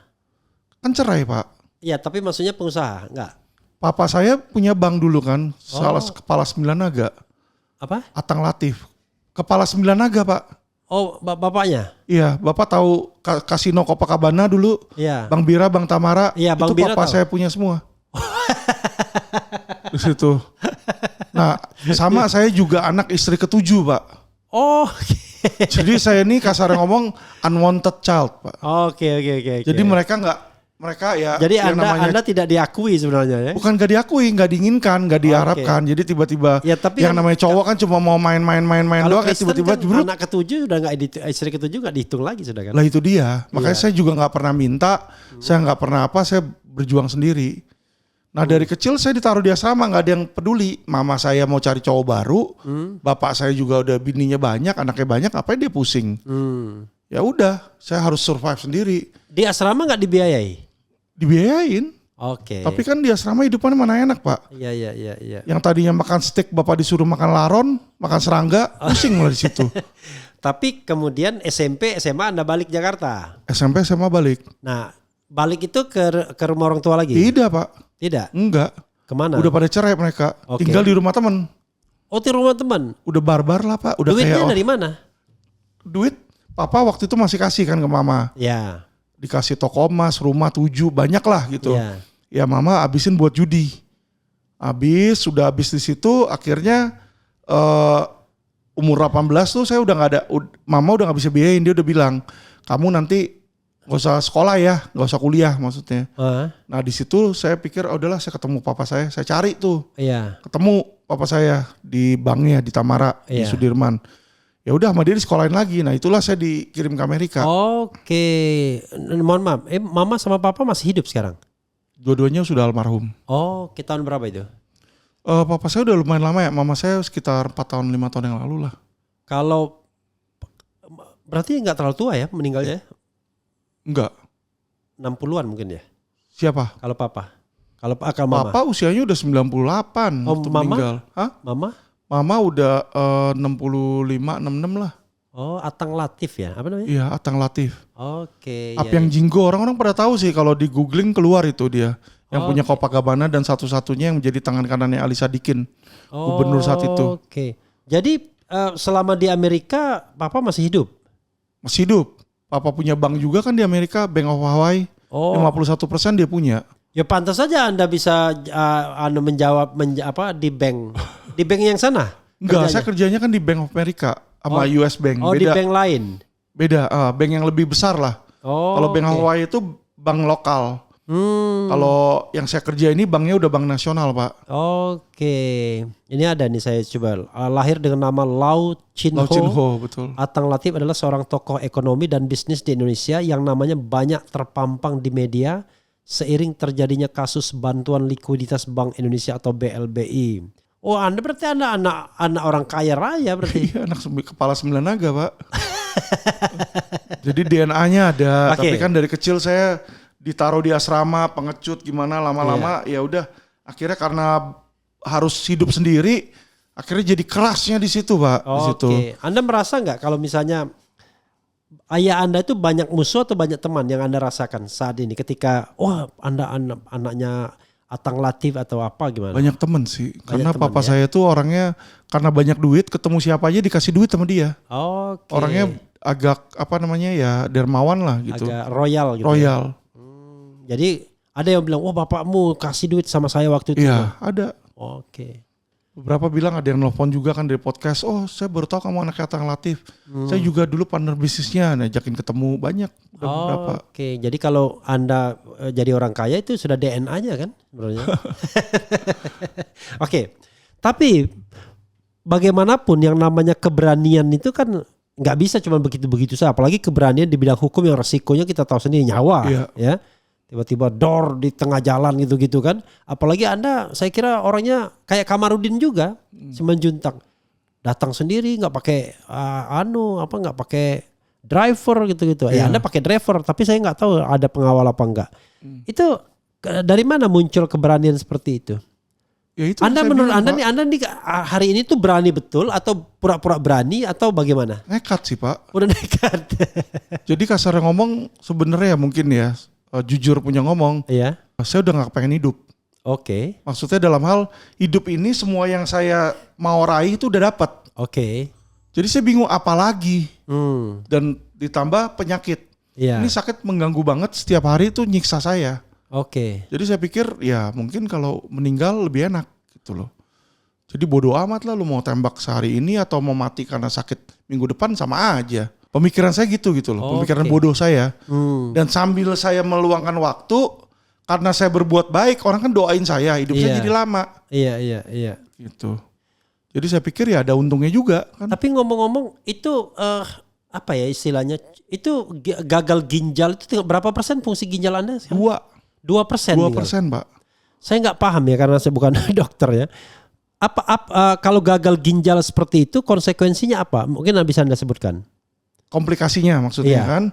Kan cerai Pak. Iya, tapi maksudnya pengusaha, enggak? Papa saya punya bank dulu kan. Salah kepala 9 naga. Apa? Atang Latif. Kepala 9 naga Pak. Oh, bapaknya? Iya. Bapak tahu Kasino Copacabana dulu. Iya. Bang Bira, Bang Tamara. Iya, Bang itu Bira papa tahu. saya punya semua. Di situ. Nah sama saya juga anak istri ketujuh Pak. Oh, Jadi saya ini kasar ngomong unwanted child Pak. oke. Jadi mereka ya Jadi yang Anda tidak diakui sebenarnya ya? bukan gak diakui, gak diinginkan, gak diharapkan. Jadi tiba-tiba Ya, tapi yang kan- namanya cowok kan cuma mau main-main Kalau doang, kayak Kristen tiba-tiba kan jebruk. anak ketujuh udah nggak istri ketujuh nggak dihitung lagi sudah kan? Lah itu dia. Makanya Iya. saya juga nggak pernah minta, saya nggak pernah apa, saya berjuang sendiri. Nah dari kecil saya ditaruh di asrama, nggak ada yang peduli. Mama saya mau cari cowok baru, bapak saya juga udah bininya banyak, anaknya banyak, ngapain dia pusing? Ya udah, saya harus survive sendiri. Di asrama nggak dibiayai? Dibiayain, Oke. tapi kan di asrama hidupannya mana enak Pak. Iya. Yang tadinya makan steak bapak disuruh makan laron, makan serangga, pusing malah di situ. Tapi kemudian SMP, SMA Anda balik Jakarta. SMP SMA balik. Nah, balik itu ke rumah orang tua lagi? Tidak Pak, Tidak. enggak. Kemana? Udah pada cerai mereka, Oke. tinggal di rumah temen. Oh, di rumah teman. Udah barbar lah Pak, udah Duitnya kayak dari mana? duit. Papa waktu itu masih kasih kan ke mama. Ya. Dikasih toko emas, rumah 7, banyak lah gitu. Ya. Ya mama habisin buat judi. Sudah habis di situ akhirnya umur 18 tuh saya udah gak ada, mama udah gak bisa biayain. Dia udah bilang, kamu nanti gak usah sekolah ya, gak usah kuliah maksudnya. Nah di situ saya pikir, oh udahlah saya ketemu papa saya cari tuh. Iya. Ketemu papa saya di banknya di Tamara, di Iya. Sudirman. Ya udah sama dia disekolahin lagi. Nah itulah saya dikirim ke Amerika. Oke. Mohon maaf, mama sama papa masih hidup sekarang? Dua-duanya sudah almarhum. Oh, ke tahun berapa itu? Papa saya udah lumayan lama ya. Mama saya sekitar 4 tahun 5 tahun yang lalu lah. Kalau berarti nggak terlalu tua ya meninggalnya? Enggak. 60-an mungkin ya? Siapa? Kalau papa? Kalau mama? Papa usianya udah 98 Oh, waktu mama? meninggal. Hah? Mama? Mama udah 65, 66 lah. Oh, Atang Latif ya? Apa namanya? Iya, Atang Latif. Oke. Apiang Jinggo, orang-orang pada tahu sih kalau di googling keluar itu dia. Yang punya Copacabana dan satu-satunya yang menjadi tangan kanannya Ali Sadikin. Gubernur saat itu. Oke. Jadi selama di Amerika, papa masih hidup? Masih hidup. Papa punya bank juga kan di Amerika, Bank of Hawaii. Oh. 51% dia punya. Ya pantas saja Anda bisa menjawab di bank. Di bank yang sana? Enggak, kerjanya? saya kerjanya kan di Bank of America sama US Bank. Oh, di Beda. bank lain? Beda, bank yang lebih besar lah. Oh, Kalau Bank oke. Hawaii itu bank lokal. Kalau yang saya kerja ini banknya udah bank nasional Pak. Oke. Ini ada nih saya coba. Lahir dengan nama Lau Chin Lau Chin Ho. Ho, betul. Atang Latif adalah seorang tokoh ekonomi dan bisnis di Indonesia yang namanya banyak terpampang di media seiring terjadinya kasus bantuan likuiditas Bank Indonesia atau BLBI. Oh, Anda berarti anak orang kaya raya berarti. Iya, anak kepala 9 naga Pak. Jadi DNA-nya ada, Oke. tapi kan dari kecil saya ditaruh di asrama, pengecut gimana lama-lama ya udah akhirnya karena harus hidup sendiri, Akhirnya jadi kerasnya di situ, Pak. Di situ. Oke. Anda merasa nggak kalau misalnya ayah Anda itu banyak musuh atau banyak teman yang Anda rasakan saat ini ketika Anda anaknya Atang Latif atau apa gimana? Banyak temen sih. Karena temen, papa ya? saya tuh orangnya karena banyak duit, ketemu siapa aja dikasih duit sama dia. Oke. Orangnya agak dermawan lah gitu. agak royal gitu. Royal. Ya? Jadi ada yang bilang, bapakmu kasih duit sama saya waktu itu. Iya, ada. Oke. Beberapa bilang ada yang nelfon juga kan dari podcast. Oh, saya baru tahu kamu anak Atang Latif. Saya juga dulu partner bisnisnya, ngajakin ketemu banyak. Udah beberapa. Oke, jadi kalau Anda jadi orang kaya itu sudah DNA-nya kan sebenarnya. Oke, tapi bagaimanapun yang namanya keberanian itu kan nggak bisa cuma begitu-begitu saja. Apalagi keberanian di bidang hukum yang resikonya kita tahu sendiri nyawa, Iya. ya. Tiba-tiba door di tengah jalan gitu-gitu kan. Apalagi Anda, saya kira orangnya kayak Kamarudin juga, Simanjuntak. Datang sendiri nggak pakai nggak pakai driver gitu-gitu. Ya Iya. Anda pakai driver, tapi saya nggak tahu ada pengawal apa enggak. Itu dari mana muncul keberanian seperti itu? Ya itu Anda yang saya menurut bilang, Anda Pak. nih, Anda nih hari ini tuh berani betul atau pura-pura berani atau bagaimana? Nekat sih, Pak. Udah nekat. Jadi kasar ngomong sebenarnya mungkin ya jujur punya ngomong. Iya. Saya udah gak pengen hidup. Oke. Maksudnya dalam hal hidup ini semua yang saya mau raih itu udah dapat. Oke. Jadi saya bingung apa lagi. Hmm. Dan ditambah penyakit. Iya. Ini sakit mengganggu banget, setiap hari itu nyiksa saya. Oke. Jadi saya pikir ya mungkin kalau meninggal lebih enak gitu loh. Jadi bodo amat lah lu mau tembak sehari ini atau mau mati karena sakit minggu depan sama aja. Pemikiran saya gitu loh, pemikiran Oke. bodoh saya. Hmm. Dan sambil saya meluangkan waktu, karena saya berbuat baik, orang kan doain saya, hidup saya Iya. jadi lama. Iya. Gitu. Jadi saya pikir ya ada untungnya juga kan. Tapi ngomong-ngomong itu apa ya istilahnya? Itu gagal ginjal itu berapa persen fungsi ginjal Anda? 2%. 2%, Pak. Saya nggak paham ya karena saya bukan dokter ya. Kalau gagal ginjal seperti itu konsekuensinya apa? Mungkin bisa Anda sebutkan. Komplikasinya maksudnya Iya. kan.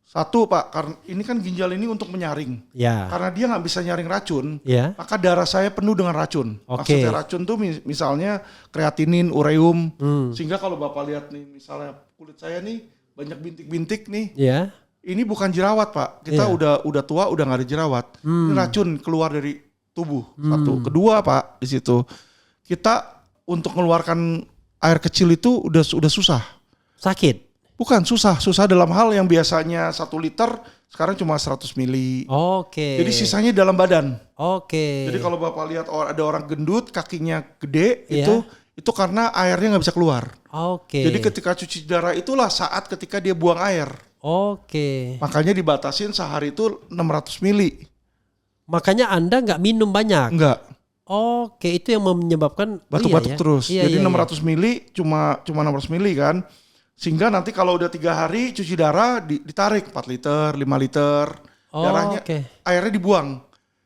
Satu, Pak, karena ini kan ginjal ini untuk menyaring. Ya. Karena dia nggak bisa nyaring racun, Ya. maka darah saya penuh dengan racun. Oke. Maksudnya racun tuh misalnya kreatinin, ureum. Sehingga kalau Bapak lihat nih misalnya kulit saya nih banyak bintik-bintik nih. Ya. Ini bukan jerawat, Pak. Kita Iya. udah tua, udah nggak ada jerawat. Ini racun keluar dari tubuh. Satu. Kedua, Pak, di situ kita untuk mengeluarkan air kecil itu udah susah. Sakit. Bukan susah dalam hal yang biasanya 1 liter sekarang cuma 100 mili. Oke. Jadi sisanya dalam badan. Oke. Jadi kalau Bapak lihat ada orang gendut, kakinya gede, Iya. itu karena airnya nggak bisa keluar. Oke. Jadi ketika cuci darah itulah saat ketika dia buang air. Oke. Makanya dibatasin sehari itu 600 mili. Makanya Anda nggak minum banyak. Enggak, Oke, itu yang menyebabkan batuk-batuk terus. Iya, Jadi iya, 600 mili cuma 600 mili kan. Sehingga nanti kalau udah 3 hari cuci darah ditarik 4 liter, 5 liter. Darahnya, Oke. airnya dibuang.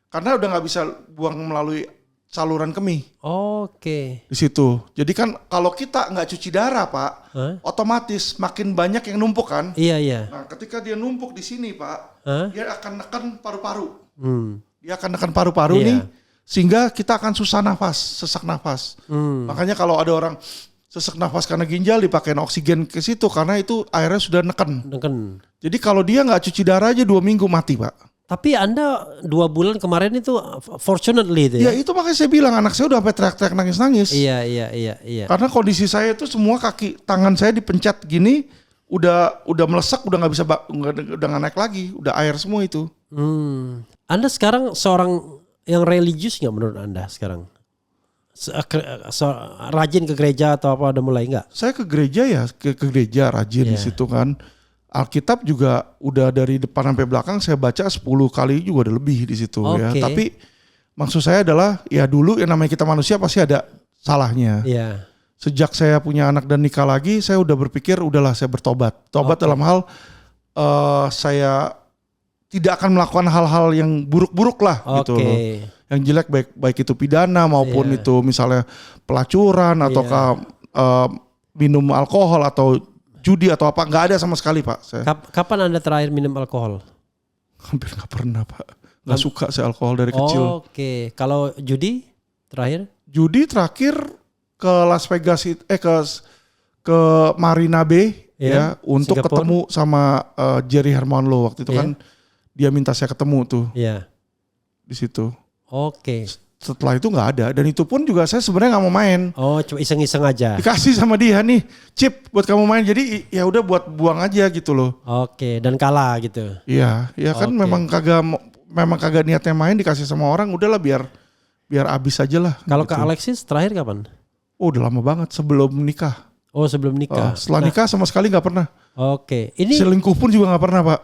Karena udah nggak bisa buang melalui saluran kemih Oke. di situ. Jadi kan kalau kita nggak cuci darah, Pak, Hah? otomatis makin banyak yang numpuk kan. Iya. Nah, ketika dia numpuk di sini, Pak, Hah? dia akan nekan paru-paru. Hmm. Dia akan nekan paru-paru Iya. nih, sehingga kita akan susah nafas, sesak nafas. Makanya kalau ada orang sesak nafas karena ginjal dipakein oksigen ke situ karena itu airnya sudah neken. Neken. Jadi kalau dia nggak cuci darah aja 2 minggu mati, Pak. Tapi Anda 2 bulan kemarin itu fortunately itu Ya ya? itu makanya saya bilang anak saya udah sampai teriak-teriak nangis-nangis. Iya. Karena kondisi saya itu semua tangan saya dipencet gini udah melesek, udah nggak bisa udah nggak naik lagi, udah air semua itu. Anda sekarang seorang yang religius nggak menurut Anda sekarang? Rajin ke gereja atau apa udah mulai nggak? Saya ke gereja ya, ke gereja rajin di situ kan. Alkitab juga udah dari depan sampai belakang saya baca 10 kali juga udah lebih di situ ya. Oke. Tapi maksud saya adalah ya dulu yang namanya kita manusia pasti ada salahnya. Iya. Sejak saya punya anak dan nikah lagi, saya udah berpikir udahlah saya bertobat. Tobat dalam hal saya tidak akan melakukan hal-hal yang buruk-buruk lah gitu loh. Yang jelek baik itu pidana maupun itu misalnya pelacuran ataukah minum alkohol atau judi atau apa, nggak ada sama sekali, Pak. Saya Kapan Anda terakhir minum alkohol? hampir nggak pernah, Pak. Nggak suka saya alkohol dari kecil. Oke. Kalau judi terakhir? Judi terakhir ke Las Vegas ke Marina Bay ya untuk Singapura. ketemu sama Jerry Hermanlo waktu itu kan dia minta saya ketemu tuh di situ. Oke. Setelah itu nggak ada dan itu pun juga saya sebenarnya nggak mau main. Oh, cuma iseng-iseng aja. Dikasih sama dia nih chip buat kamu main jadi ya udah buat buang aja gitu loh. Oke, dan kalah gitu. Iya, ya kan memang kagak niatnya main dikasih sama orang udahlah biar abis aja lah. Kalau gitu. ke Alexis terakhir kapan? Oh udah lama banget sebelum nikah. Oh, sebelum nikah. Setelah nikah sama sekali nggak pernah. Oke, ini Selingkuh pun juga nggak pernah pak.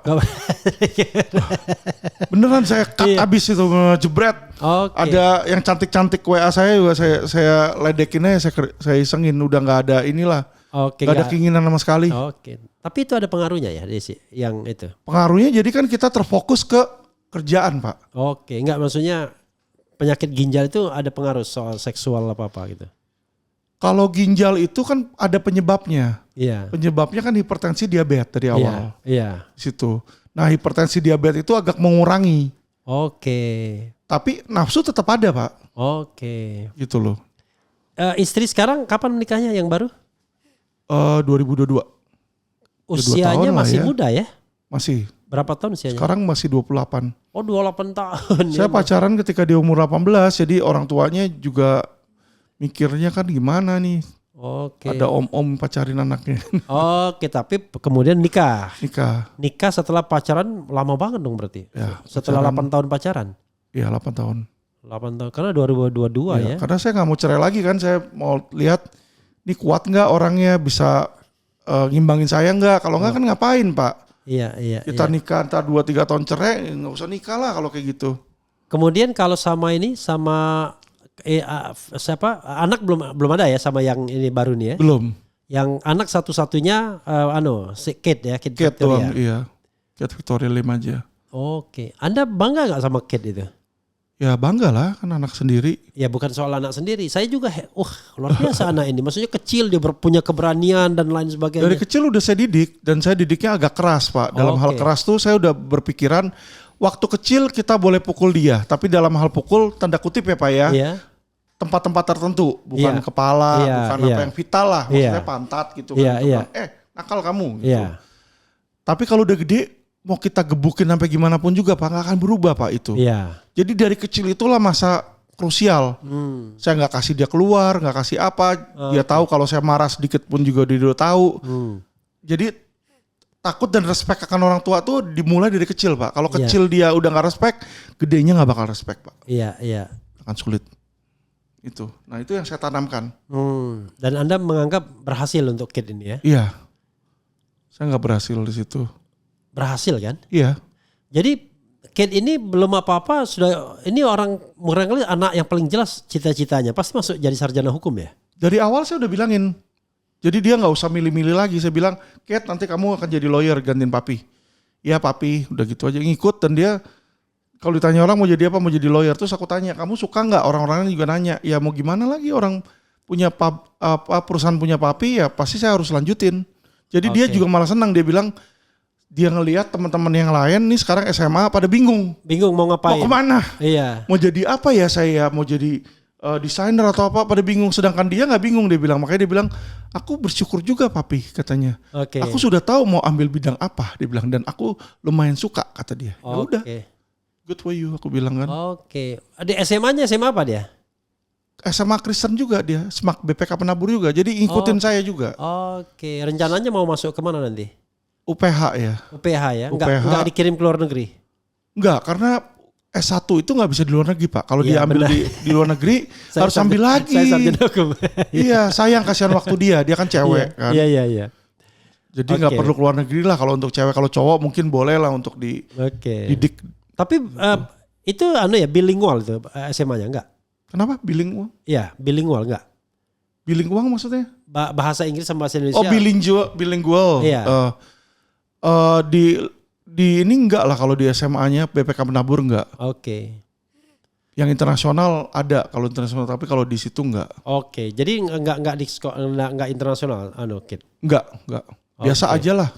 Beneran saya cut abis itu jebret. Oke. Ada yang cantik-cantik WA saya juga saya ledekin aja saya isengin udah nggak ada inilah. Oke. Nggak ada keinginan sama sekali. Oke. Tapi itu ada pengaruhnya ya Desi yang itu. Pengaruhnya jadi kan kita terfokus ke kerjaan pak. Oke, enggak maksudnya penyakit ginjal itu ada pengaruh soal seksual apa gitu. Kalau ginjal itu kan ada penyebabnya. Iya. Penyebabnya kan hipertensi diabetes dari awal. Iya. Situ. Nah hipertensi diabetes itu agak mengurangi. Oke. Tapi nafsu tetap ada pak. Oke. Gitu loh. Istri sekarang kapan menikahnya yang baru? 2022. Usianya masih muda ya? Masih. Berapa tahun usianya? Sekarang masih 28. Oh 28 tahun. Saya pacaran ketika dia umur 18. Jadi orang tuanya juga mikirnya kan gimana nih. Oke. Ada om-om pacarin anaknya. Oke, tapi kemudian nikah. Nikah Setelah pacaran lama banget dong berarti. Ya, setelah 8 tahun pacaran. Iya 8 tahun. 8 tahun karena 2022 ya. Karena saya nggak mau cerai lagi kan. Saya mau lihat ini kuat nggak orangnya bisa ngimbangin saya nggak. Kalau nggak kan ngapain pak. Iya. Kita nikah entar 2-3 tahun cerai nggak usah nikah lah kalau kayak gitu. Kemudian kalau sama siapa anak belum ada ya sama yang ini baru nih ya? Belum. Yang anak satu-satunya si Kate ya, Kate Kate Victoria. doang, iya. Kate Victoria 5 aja. Oke. Anda bangga nggak sama Kate itu? Ya bangga lah kan anak sendiri. Ya bukan soal anak sendiri. Saya juga luar biasa anak ini. Maksudnya kecil dia punya keberanian dan lain sebagainya. Dari kecil udah saya didik dan saya didiknya agak keras pak. Dalam hal keras tuh saya udah berpikiran waktu kecil kita boleh pukul dia. Tapi dalam hal pukul tanda kutip ya pak ya. Iya. Tempat-tempat tertentu. Bukan kepala, bukan apa yang vital lah. Maksudnya pantat gitu kan. Nakal kamu gitu. Tapi kalau udah gede mau kita gebukin sampai gimana pun juga pak gak akan berubah pak itu. Iya. Jadi dari kecil itulah masa krusial. Saya nggak kasih dia keluar, nggak kasih apa. Dia tahu kalau saya marah sedikit pun juga dia udah tahu. Jadi takut dan respect akan orang tua tuh dimulai dari kecil pak. Kalau kecil dia udah nggak respect, gedenya nggak bakal respect pak. Iya. Akan sulit. Itu. Nah itu yang saya tanamkan. Dan Anda menganggap berhasil untuk Kate ini ya? Iya. Saya nggak berhasil di situ. Berhasil kan? Iya. Jadi Kate ini belum apa-apa sudah ini orang barangkali anak yang paling jelas cita-citanya pasti masuk jadi sarjana hukum ya. Dari awal saya udah bilangin. Jadi dia nggak usah milih-milih lagi. Saya bilang, Kate nanti kamu akan jadi lawyer gantiin papi. Iya papi, udah gitu aja ngikut dan dia kalau ditanya orang mau jadi apa mau jadi lawyer terus aku tanya kamu suka nggak orang-orangnya juga nanya ya mau gimana lagi orang punya perusahaan punya papi ya pasti saya harus lanjutin. Jadi dia juga malah senang dia bilang. Dia ngelihat teman-teman yang lain nih sekarang SMA pada bingung mau ngapain? Mau kemana? Iya. Mau jadi apa ya saya? Mau jadi desainer atau apa? Pada bingung. Sedangkan dia nggak bingung dia bilang. Makanya dia bilang, aku bersyukur juga papi katanya. Aku sudah tahu mau ambil bidang apa dia bilang dan aku lumayan suka kata dia. Ya udah. Good for you aku bilang kan. Di SMA-nya SMA apa dia? SMA Kristen juga dia, SMAK BPK Penabur juga. Jadi ngikutin saya juga. Rencananya mau masuk kemana nanti? UPH ya. UPH ya? Enggak dikirim ke luar negeri? Enggak, karena S1 itu nggak bisa di luar negeri pak. Kalau dia ambil di luar negeri harus ambil lagi. Saya sarjana hukum. Iya, sayang kasihan waktu dia kan cewek kan. Iya. Jadi nggak perlu ke luar negeri lah kalau untuk cewek. Kalau cowok mungkin boleh lah untuk didik. Tapi itu bilingual itu SMA-nya enggak? Kenapa bilingual? Iya, bilingual enggak? Bilingual maksudnya? Bahasa Inggris sama bahasa Indonesia. Oh bilingual. Iya. Di ini enggak lah kalau di SMA-nya BPK Penabur enggak. Yang internasional ada kalau internasional tapi kalau di situ enggak. Jadi enggak internasional Kate. Enggak. Biasa aja lah.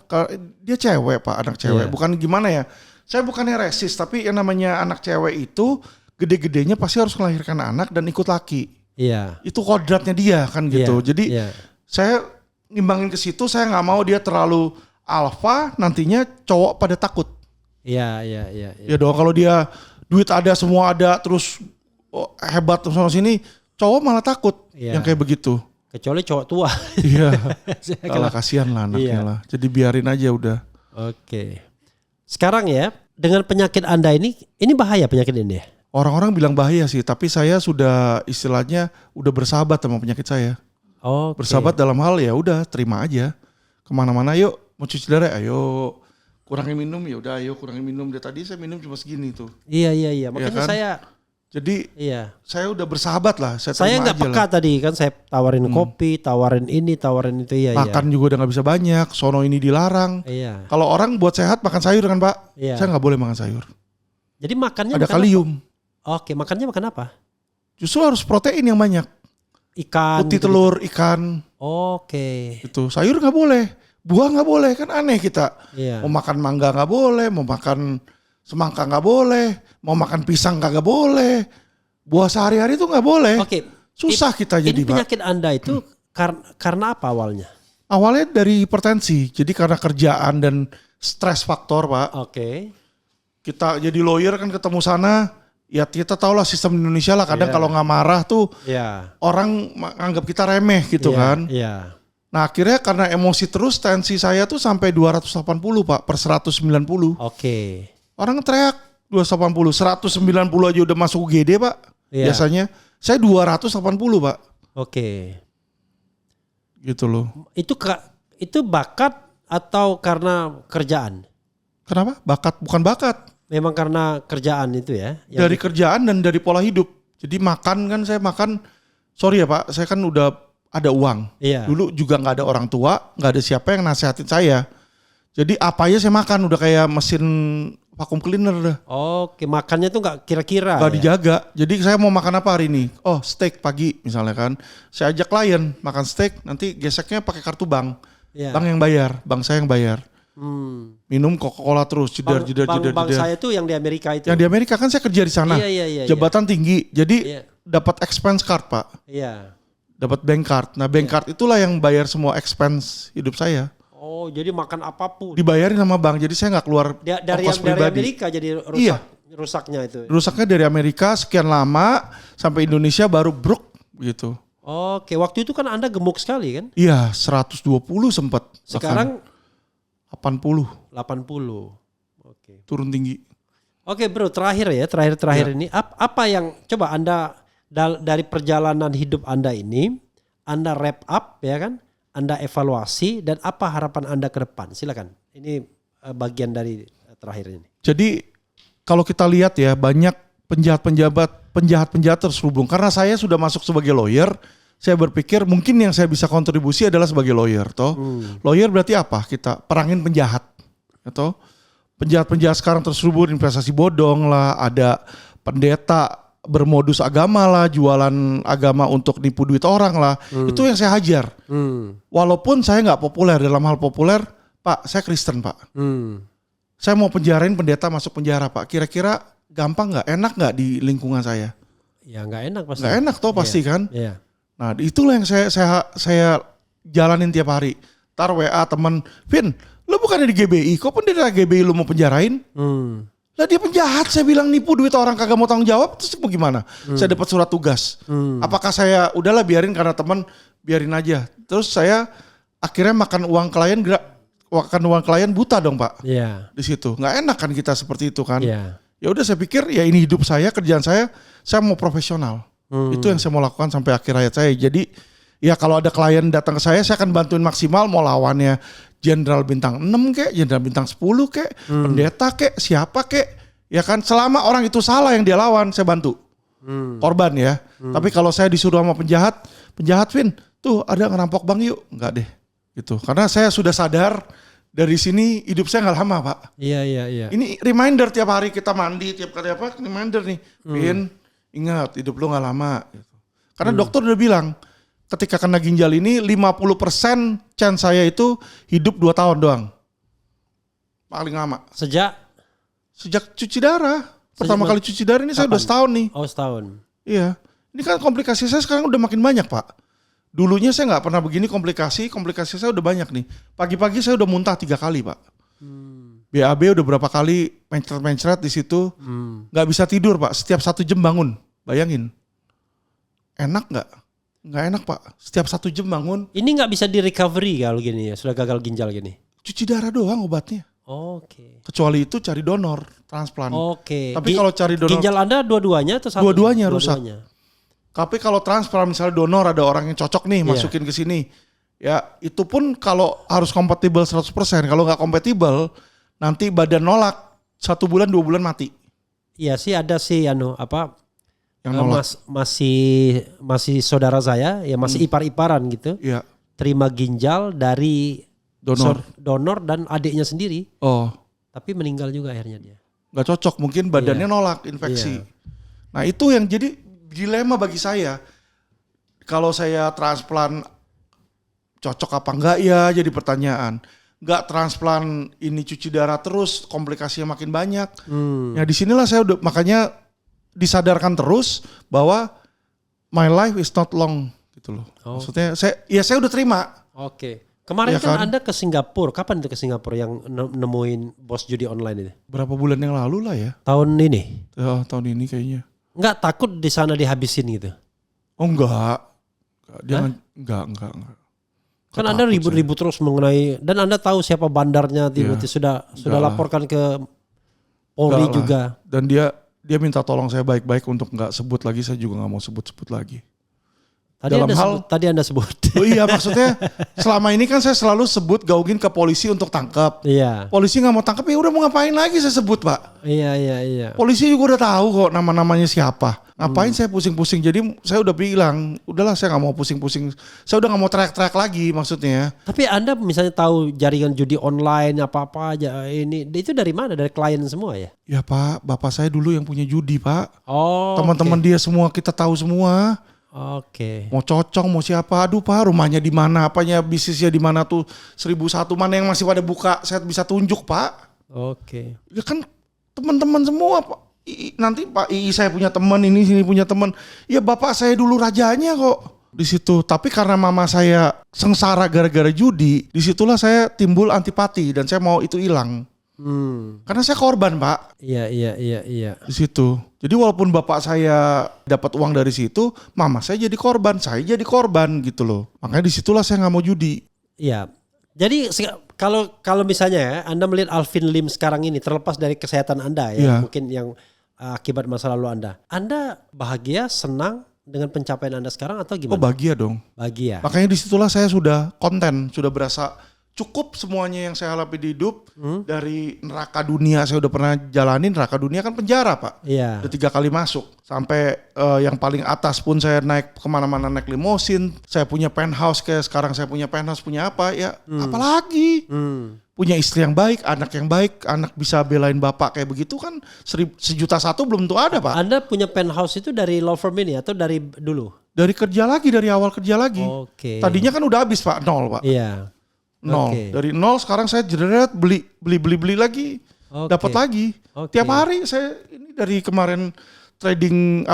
Dia cewek pak, anak cewek. Bukan gimana ya? Saya bukannya resis tapi yang namanya anak cewek itu gede-gedenya pasti harus melahirkan anak dan ikut laki. Iya. Itu kodratnya dia kan gitu. Iya, Jadi iya. saya ngimbangin ke situ, saya nggak mau dia terlalu alfa, nantinya cowok pada takut. Iya. Ya dong, kalau dia duit ada, semua ada, terus hebat terus sana sini, cowok malah takut Iya. yang kayak begitu. Kecuali cowok tua. Iya. Saya Kalah kasihan lah anaknya Iya. lah. Jadi biarin aja udah. Oke. Sekarang ya, dengan penyakit Anda ini bahaya penyakit ini ya? Orang-orang bilang bahaya sih, tapi saya sudah istilahnya udah bersahabat sama penyakit saya. Oke. Bersahabat dalam hal ya udah terima aja. Kemana-mana yuk mau cuci darah, ayo kurangin minum, ya udah ayo kurangin minum. Dari tadi saya minum cuma segini tuh. Iya. Makanya kan? Jadi Iya. saya udah bersahabat lah. Saya Saya terima nggak aja peka lah. tadi kan, saya tawarin kopi, tawarin ini, tawarin itu. Iya. Makan juga udah nggak bisa banyak. Sono ini dilarang. Iya. Kalau orang buat sehat makan sayur kan Pak? Iya. Saya nggak boleh makan sayur. Jadi makannya Ada makan kalium. apa? Oke, makannya makan apa? Justru harus protein yang banyak. Ikan. Putih gitu-gitu. telur, ikan. Oke. Itu sayur nggak boleh. Buah nggak boleh, kan aneh kita. Iya. Mau makan mangga nggak boleh, mau makan semangka nggak boleh, mau makan pisang kagak boleh. Buah sehari-hari tuh nggak boleh. Oke. Susah kita jadi Ini Pak. penyakit Anda itu karena apa awalnya? Awalnya dari hipertensi, jadi karena kerjaan dan stres faktor Pak. Oke. Kita jadi lawyer kan ketemu sana, ya kita tahu lah sistem Indonesia lah. Kadang Iya. kalau nggak marah tuh Iya. orang anggap kita remeh gitu Iya, kan. Iya. Nah akhirnya karena emosi terus tensi saya tuh sampai 280 Pak per 190. Oke. Orang teriak 280, 190 aja udah masuk UGD Pak. Iya. Biasanya saya 280 Pak. Oke. Gitu loh. Itu bakat atau karena kerjaan? Kenapa? Bakat, bukan bakat. Memang karena kerjaan itu ya? Dari kerjaan dan dari pola hidup. Jadi makan kan saya makan, sorry ya Pak, saya kan udah ada uang. Iya. Dulu juga nggak ada orang tua, nggak ada siapa yang nasehatin saya. Jadi apa aja saya makan, udah kayak mesin vacuum cleaner dah. Oke, makannya tuh nggak kira-kira. Nggak Ya? dijaga. Jadi saya mau makan apa hari ini? Oh steak pagi misalnya kan. Saya ajak klien makan steak, nanti geseknya pakai kartu bank. Iya. Bank yang bayar, bank saya yang bayar. Minum Coca-Cola terus, jedar. Bank saya tuh yang di Amerika itu. Yang di Amerika kan saya kerja di sana. Iya. Jabatan tinggi. Jadi Iya. dapat expense card Pak. Iya. Dapat bank card. Nah bank card itulah yang bayar semua expense hidup saya. Oh, jadi makan apapun. Dibayarin sama bank. Jadi saya nggak keluar Dari ongkos dari pribadi. Amerika jadi Iya. rusaknya itu. Rusaknya dari Amerika sekian lama sampai Indonesia baru bruk gitu. Oke, waktu itu kan Anda gemuk sekali kan? Iya 120 sempat. Sekarang 80 80. Oke. turun tinggi. Oke, Bro, terakhir ini apa yang coba Anda dari perjalanan hidup Anda ini Anda wrap up ya kan? Anda evaluasi dan apa harapan Anda ke depan? Silakan. Ini bagian dari terakhir ini. Jadi kalau kita lihat ya banyak penjahat terselubung. Karena saya sudah masuk sebagai lawyer, saya berpikir mungkin yang saya bisa kontribusi adalah sebagai lawyer. Lawyer berarti apa? Kita perangin penjahat. Atau penjahat sekarang terselubung investasi bodong lah, ada pendeta bermodus agama lah, jualan agama untuk nipu duit orang lah. Itu yang saya hajar. Walaupun saya nggak populer dalam hal populer, Pak, saya Kristen Pak. Saya mau penjarain pendeta masuk penjara Pak. Kira-kira gampang nggak? Enak nggak di lingkungan saya? Ya nggak enak pasti. Nggak enak toh pasti kan? Iya. Nah itulah yang saya jalanin tiap hari. Tar WA temen, Vin, lu bukannya di GBI? Kok pendeta GBI lu mau penjarain? Lah dia penjahat, saya bilang nipu duit orang kagak mau tanggung jawab, terus mau gimana? Saya dapat surat tugas. Apakah saya udahlah biarin karena teman, biarin aja. Terus saya akhirnya makan uang klien buta dong Pak. Iya. Di situ nggak enak kan kita seperti itu kan? Iya. Ya udah saya pikir ya ini hidup saya, kerjaan saya mau profesional. Itu yang saya mau lakukan sampai akhir hayat saya. Jadi ya kalau ada klien datang ke saya akan bantuin maksimal, mau lawannya jenderal bintang 6 kek, jenderal bintang 10 kek, pendeta kek, siapa kek. Ya kan selama orang itu salah yang dia lawan, saya bantu. Korban ya. Tapi kalau saya disuruh sama penjahat Vin, tuh ada ngerampok bank yuk. Enggak deh. Gitu. Karena saya sudah sadar dari sini hidup saya nggak lama Pak. Iya. Ini reminder tiap hari kita mandi, tiap kali apa reminder nih. Vin, ingat hidup lu nggak lama. Gitu. Karena dokter udah bilang, ketika kena ginjal ini 50% chance saya itu hidup 2 tahun doang. Paling lama. Sejak cuci darah. Pertama kali cuci darah ini saya udah setahun nih. Oh, setahun. Iya. Ini kan komplikasi saya sekarang udah makin banyak Pak. Dulunya saya nggak pernah begini komplikasi saya udah banyak nih. Pagi-pagi saya udah muntah 3 kali Pak. BAB udah berapa kali mencret-mencret di situ. Nggak bisa tidur Pak, setiap 1 jam bangun. Bayangin. Enak nggak? Nggak enak Pak, setiap 1 jam bangun. Ini nggak bisa di recovery kalau gini ya, sudah gagal ginjal gini. Cuci darah doang obatnya. Oke. Kecuali itu cari donor, transplant. Oke. Tapi kalau cari donor, ginjal Anda dua-duanya atau satu? Dua-duanya rusak. Tapi kalau transplant misalnya donor ada orang yang cocok nih masukin ke sini. Ya itu pun kalau harus kompatibel 100%. Kalau nggak kompatibel nanti badan nolak 1 bulan 2 bulan mati. Iya sih ada sih Yang nolak. Masih saudara saya ya masih ipar-iparan gitu. Iya. Terima ginjal dari donor dan adiknya sendiri. Oh. Tapi meninggal juga akhirnya dia. Nggak cocok, mungkin badannya nolak infeksi. Nah itu yang jadi dilema bagi saya. Kalau saya transplant cocok apa enggak ya jadi pertanyaan. Enggak transplant ini cuci darah terus komplikasinya makin banyak. Ya disinilah saya udah makanya disadarkan terus bahwa my life is not long gitu loh. Maksudnya saya udah terima. Oke. Kemarin Ya kan kan? Anda ke Singapura. Kapan itu ke Singapura yang nemuin bos judi online itu? Berapa bulan yang lalu lah ya. Tahun ini? Ya, tahun ini kayaknya. Nggak takut di sana dihabisin gitu? Oh enggak. Dia enggak. Kan Anda ribut-ribut terus mengenai, dan Anda tahu siapa bandarnya Timothy, sudah laporkan ke Polri juga. Dan dia minta tolong saya baik-baik untuk enggak sebut lagi, saya juga enggak mau sebut-sebut lagi. Tadi Anda sebut. Oh iya maksudnya selama ini kan saya selalu sebut gaugin ke polisi untuk tangkap. Iya. Polisi nggak mau tangkap ya udah mau ngapain lagi saya sebut Pak. Iya. Polisi juga udah tahu kok nama-namanya siapa. Ngapain saya pusing-pusing. Jadi saya udah bilang udahlah saya nggak mau pusing-pusing. Saya udah nggak mau teriak-teriak lagi maksudnya. Tapi Anda misalnya tahu jaringan judi online apa-apa aja ini itu dari mana? Dari klien semua ya? Ya Pak, bapak saya dulu yang punya judi Pak. Oh. Teman-teman dia semua kita tahu semua. Oke. Mau cocok mau siapa, aduh Pak rumahnya di mana, apanya bisnisnya di mana tuh 1001 mana yang masih pada buka, saya bisa tunjuk Pak. Oke. Ya kan teman-teman semua Pak. Nanti Pak saya punya teman ini sini punya teman. Ya bapak saya dulu rajanya kok di situ. Tapi karena mama saya sengsara gara-gara judi, disitulah saya timbul antipati dan saya mau itu hilang. Karena saya korban Pak. Iya. Di situ. Jadi walaupun bapak saya dapat uang dari situ, mama saya jadi korban, saya jadi korban gitu loh. Makanya disitulah saya nggak mau judi. Iya. Jadi kalau misalnya ya, Anda melihat Alvin Lim sekarang ini terlepas dari kesehatan Anda ya, mungkin yang akibat masa lalu Anda bahagia, senang dengan pencapaian Anda sekarang atau gimana? Oh bahagia dong. Bahagia. Makanya disitulah saya sudah konten, sudah berasa cukup semuanya yang saya alami di hidup. Dari neraka dunia saya udah pernah jalanin. Neraka dunia kan penjara Pak. Iya. Udah 3 kali masuk. Sampai yang paling atas pun saya naik kemana-mana naik limosin. Saya punya penthouse kayak sekarang saya punya penthouse, punya apa ya. Apalagi. Punya istri yang baik, anak bisa belain bapak kayak begitu kan 1.100.000 belum tuh ada Pak. Anda punya penthouse itu dari law firm ini atau dari dulu? Dari kerja lagi, dari awal kerja lagi. Oke. Tadinya kan udah habis Pak, 0 Pak. Iya. 0. Oke. Dari 0 sekarang saya jeret beli lagi. Oke. Dapat lagi. Oke. Tiap hari saya ini dari kemarin trading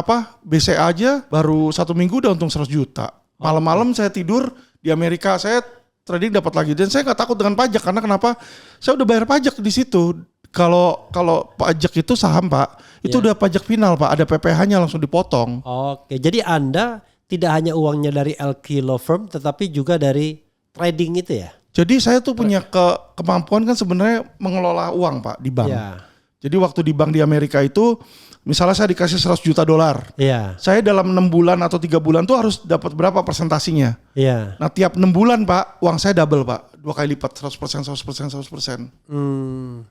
BCA aja baru 1 minggu udah untung 100 juta. Malam-malam saya tidur di Amerika saya trading dapat lagi dan saya nggak takut dengan pajak karena kenapa? Saya udah bayar pajak di situ. Kalau pajak itu saham Pak, itu udah pajak final Pak, ada PPh-nya langsung dipotong. Oke, jadi Anda tidak hanya uangnya dari LQ Law Firm tetapi juga dari trading itu ya? Jadi saya tuh punya kemampuan kan sebenarnya mengelola uang Pak di bank. Iya. Jadi waktu di bank di Amerika itu misalnya saya dikasih 100 juta dolar. Iya. Saya dalam 6 bulan atau 3 bulan tuh harus dapat berapa persentasinya. Iya. Nah tiap 6 bulan Pak uang saya double Pak. 2 kali lipat 100%.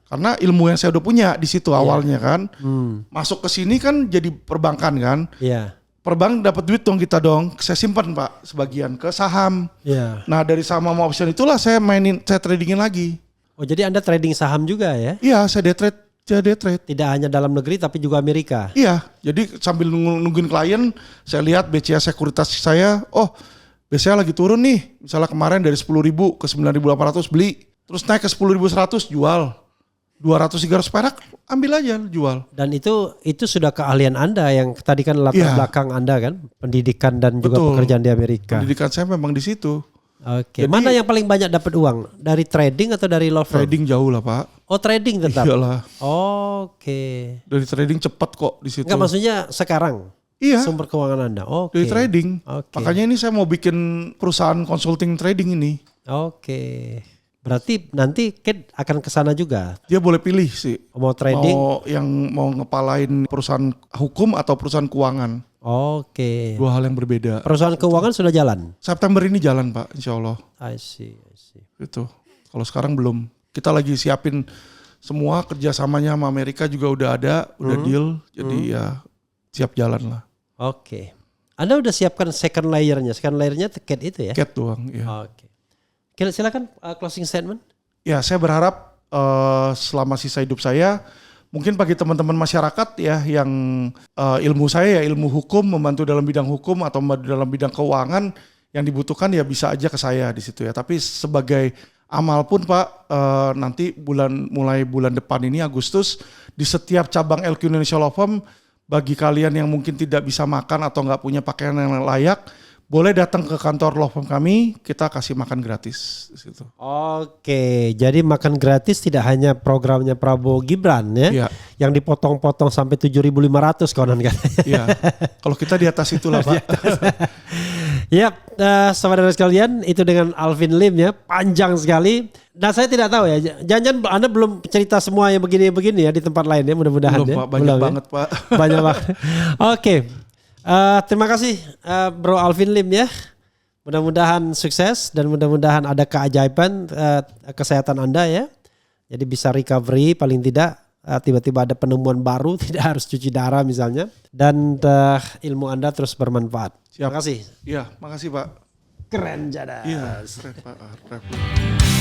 Karena ilmu yang saya udah punya di situ awalnya kan. Masuk ke sini kan jadi perbankan kan. Iya. Perbank dapat duit dong kita dong. Saya simpan Pak sebagian ke saham. Iya. Nah dari saham sama option itulah saya tradingin lagi. Oh jadi Anda trading saham juga ya? Iya saya day trade. Tidak hanya dalam negeri tapi juga Amerika? Iya jadi sambil nungguin klien saya lihat BCA sekuritas saya. Oh BCA lagi turun nih. Misalnya kemarin dari 10.000 ke 9.800 beli. Terus naik ke 10.100 jual. 200-300 perak ambil aja jual. Dan itu sudah keahlian Anda yang tadi kan latar belakang Anda kan, pendidikan dan juga pekerjaan di Amerika. Pendidikan saya memang di situ. Oke. Mana yang paling banyak dapat uang? Dari trading atau dari law firm? Trading jauh lah Pak. Oh trading tetap? Iyalah. Oke. Dari trading cepat kok di situ. Enggak, maksudnya sekarang? Iya. Sumber keuangan Anda? Oke. Dari trading. Oke. Makanya ini saya mau bikin perusahaan consulting trading ini. Oke. Berarti nanti Kate akan ke sana juga? Dia boleh pilih sih. Mau trading? Mau ngepalain perusahaan hukum atau perusahaan keuangan. Oke. Dua hal yang berbeda. Perusahaan keuangan sudah jalan? September ini jalan Pak, insya Allah. I see. Itu. Kalau sekarang belum. Kita lagi siapin semua kerjasamanya sama Amerika juga udah ada, udah deal. Jadi ya siap jalan lah. Oke. Anda udah siapkan second layernya? Second layernya Kate itu ya? Cat doang. Ya. Oke. Silakan closing statement. Ya saya berharap selama sisa hidup saya, mungkin bagi teman-teman masyarakat ya yang ilmu saya ya ilmu hukum, membantu dalam bidang hukum atau membantu dalam bidang keuangan, yang dibutuhkan ya bisa aja ke saya di situ ya. Tapi sebagai amal pun Pak, nanti mulai bulan depan ini Agustus, di setiap cabang LQ Indonesia Law Firm, bagi kalian yang mungkin tidak bisa makan atau nggak punya pakaian yang layak, boleh datang ke kantor law firm kami, kita kasih makan gratis di situ. Oke, jadi makan gratis tidak hanya programnya Prabowo Gibran ya, Iya. yang dipotong-potong sampai 7.500 konon kan. Iya. Kalau kita di atas itulah Pak. Ya, saudara sekalian, itu dengan Alvin Lim ya, panjang sekali. Nah saya tidak tahu ya, jangan Anda belum cerita semua yang begini-begini ya di tempat lain ya, mudah-mudahan Belum ya. Pak, banyak banget Pak. Banyak banget. Oke. Terima kasih Bro Alvin Lim ya. Mudah-mudahan sukses dan mudah-mudahan ada keajaiban kesehatan Anda ya. Jadi bisa recovery paling tidak, tiba-tiba ada penemuan baru, tidak harus cuci darah misalnya. Dan ilmu Anda terus bermanfaat. Siap. Terima kasih. Iya, makasih Pak. Keren Jadas. Iya, keren Pak.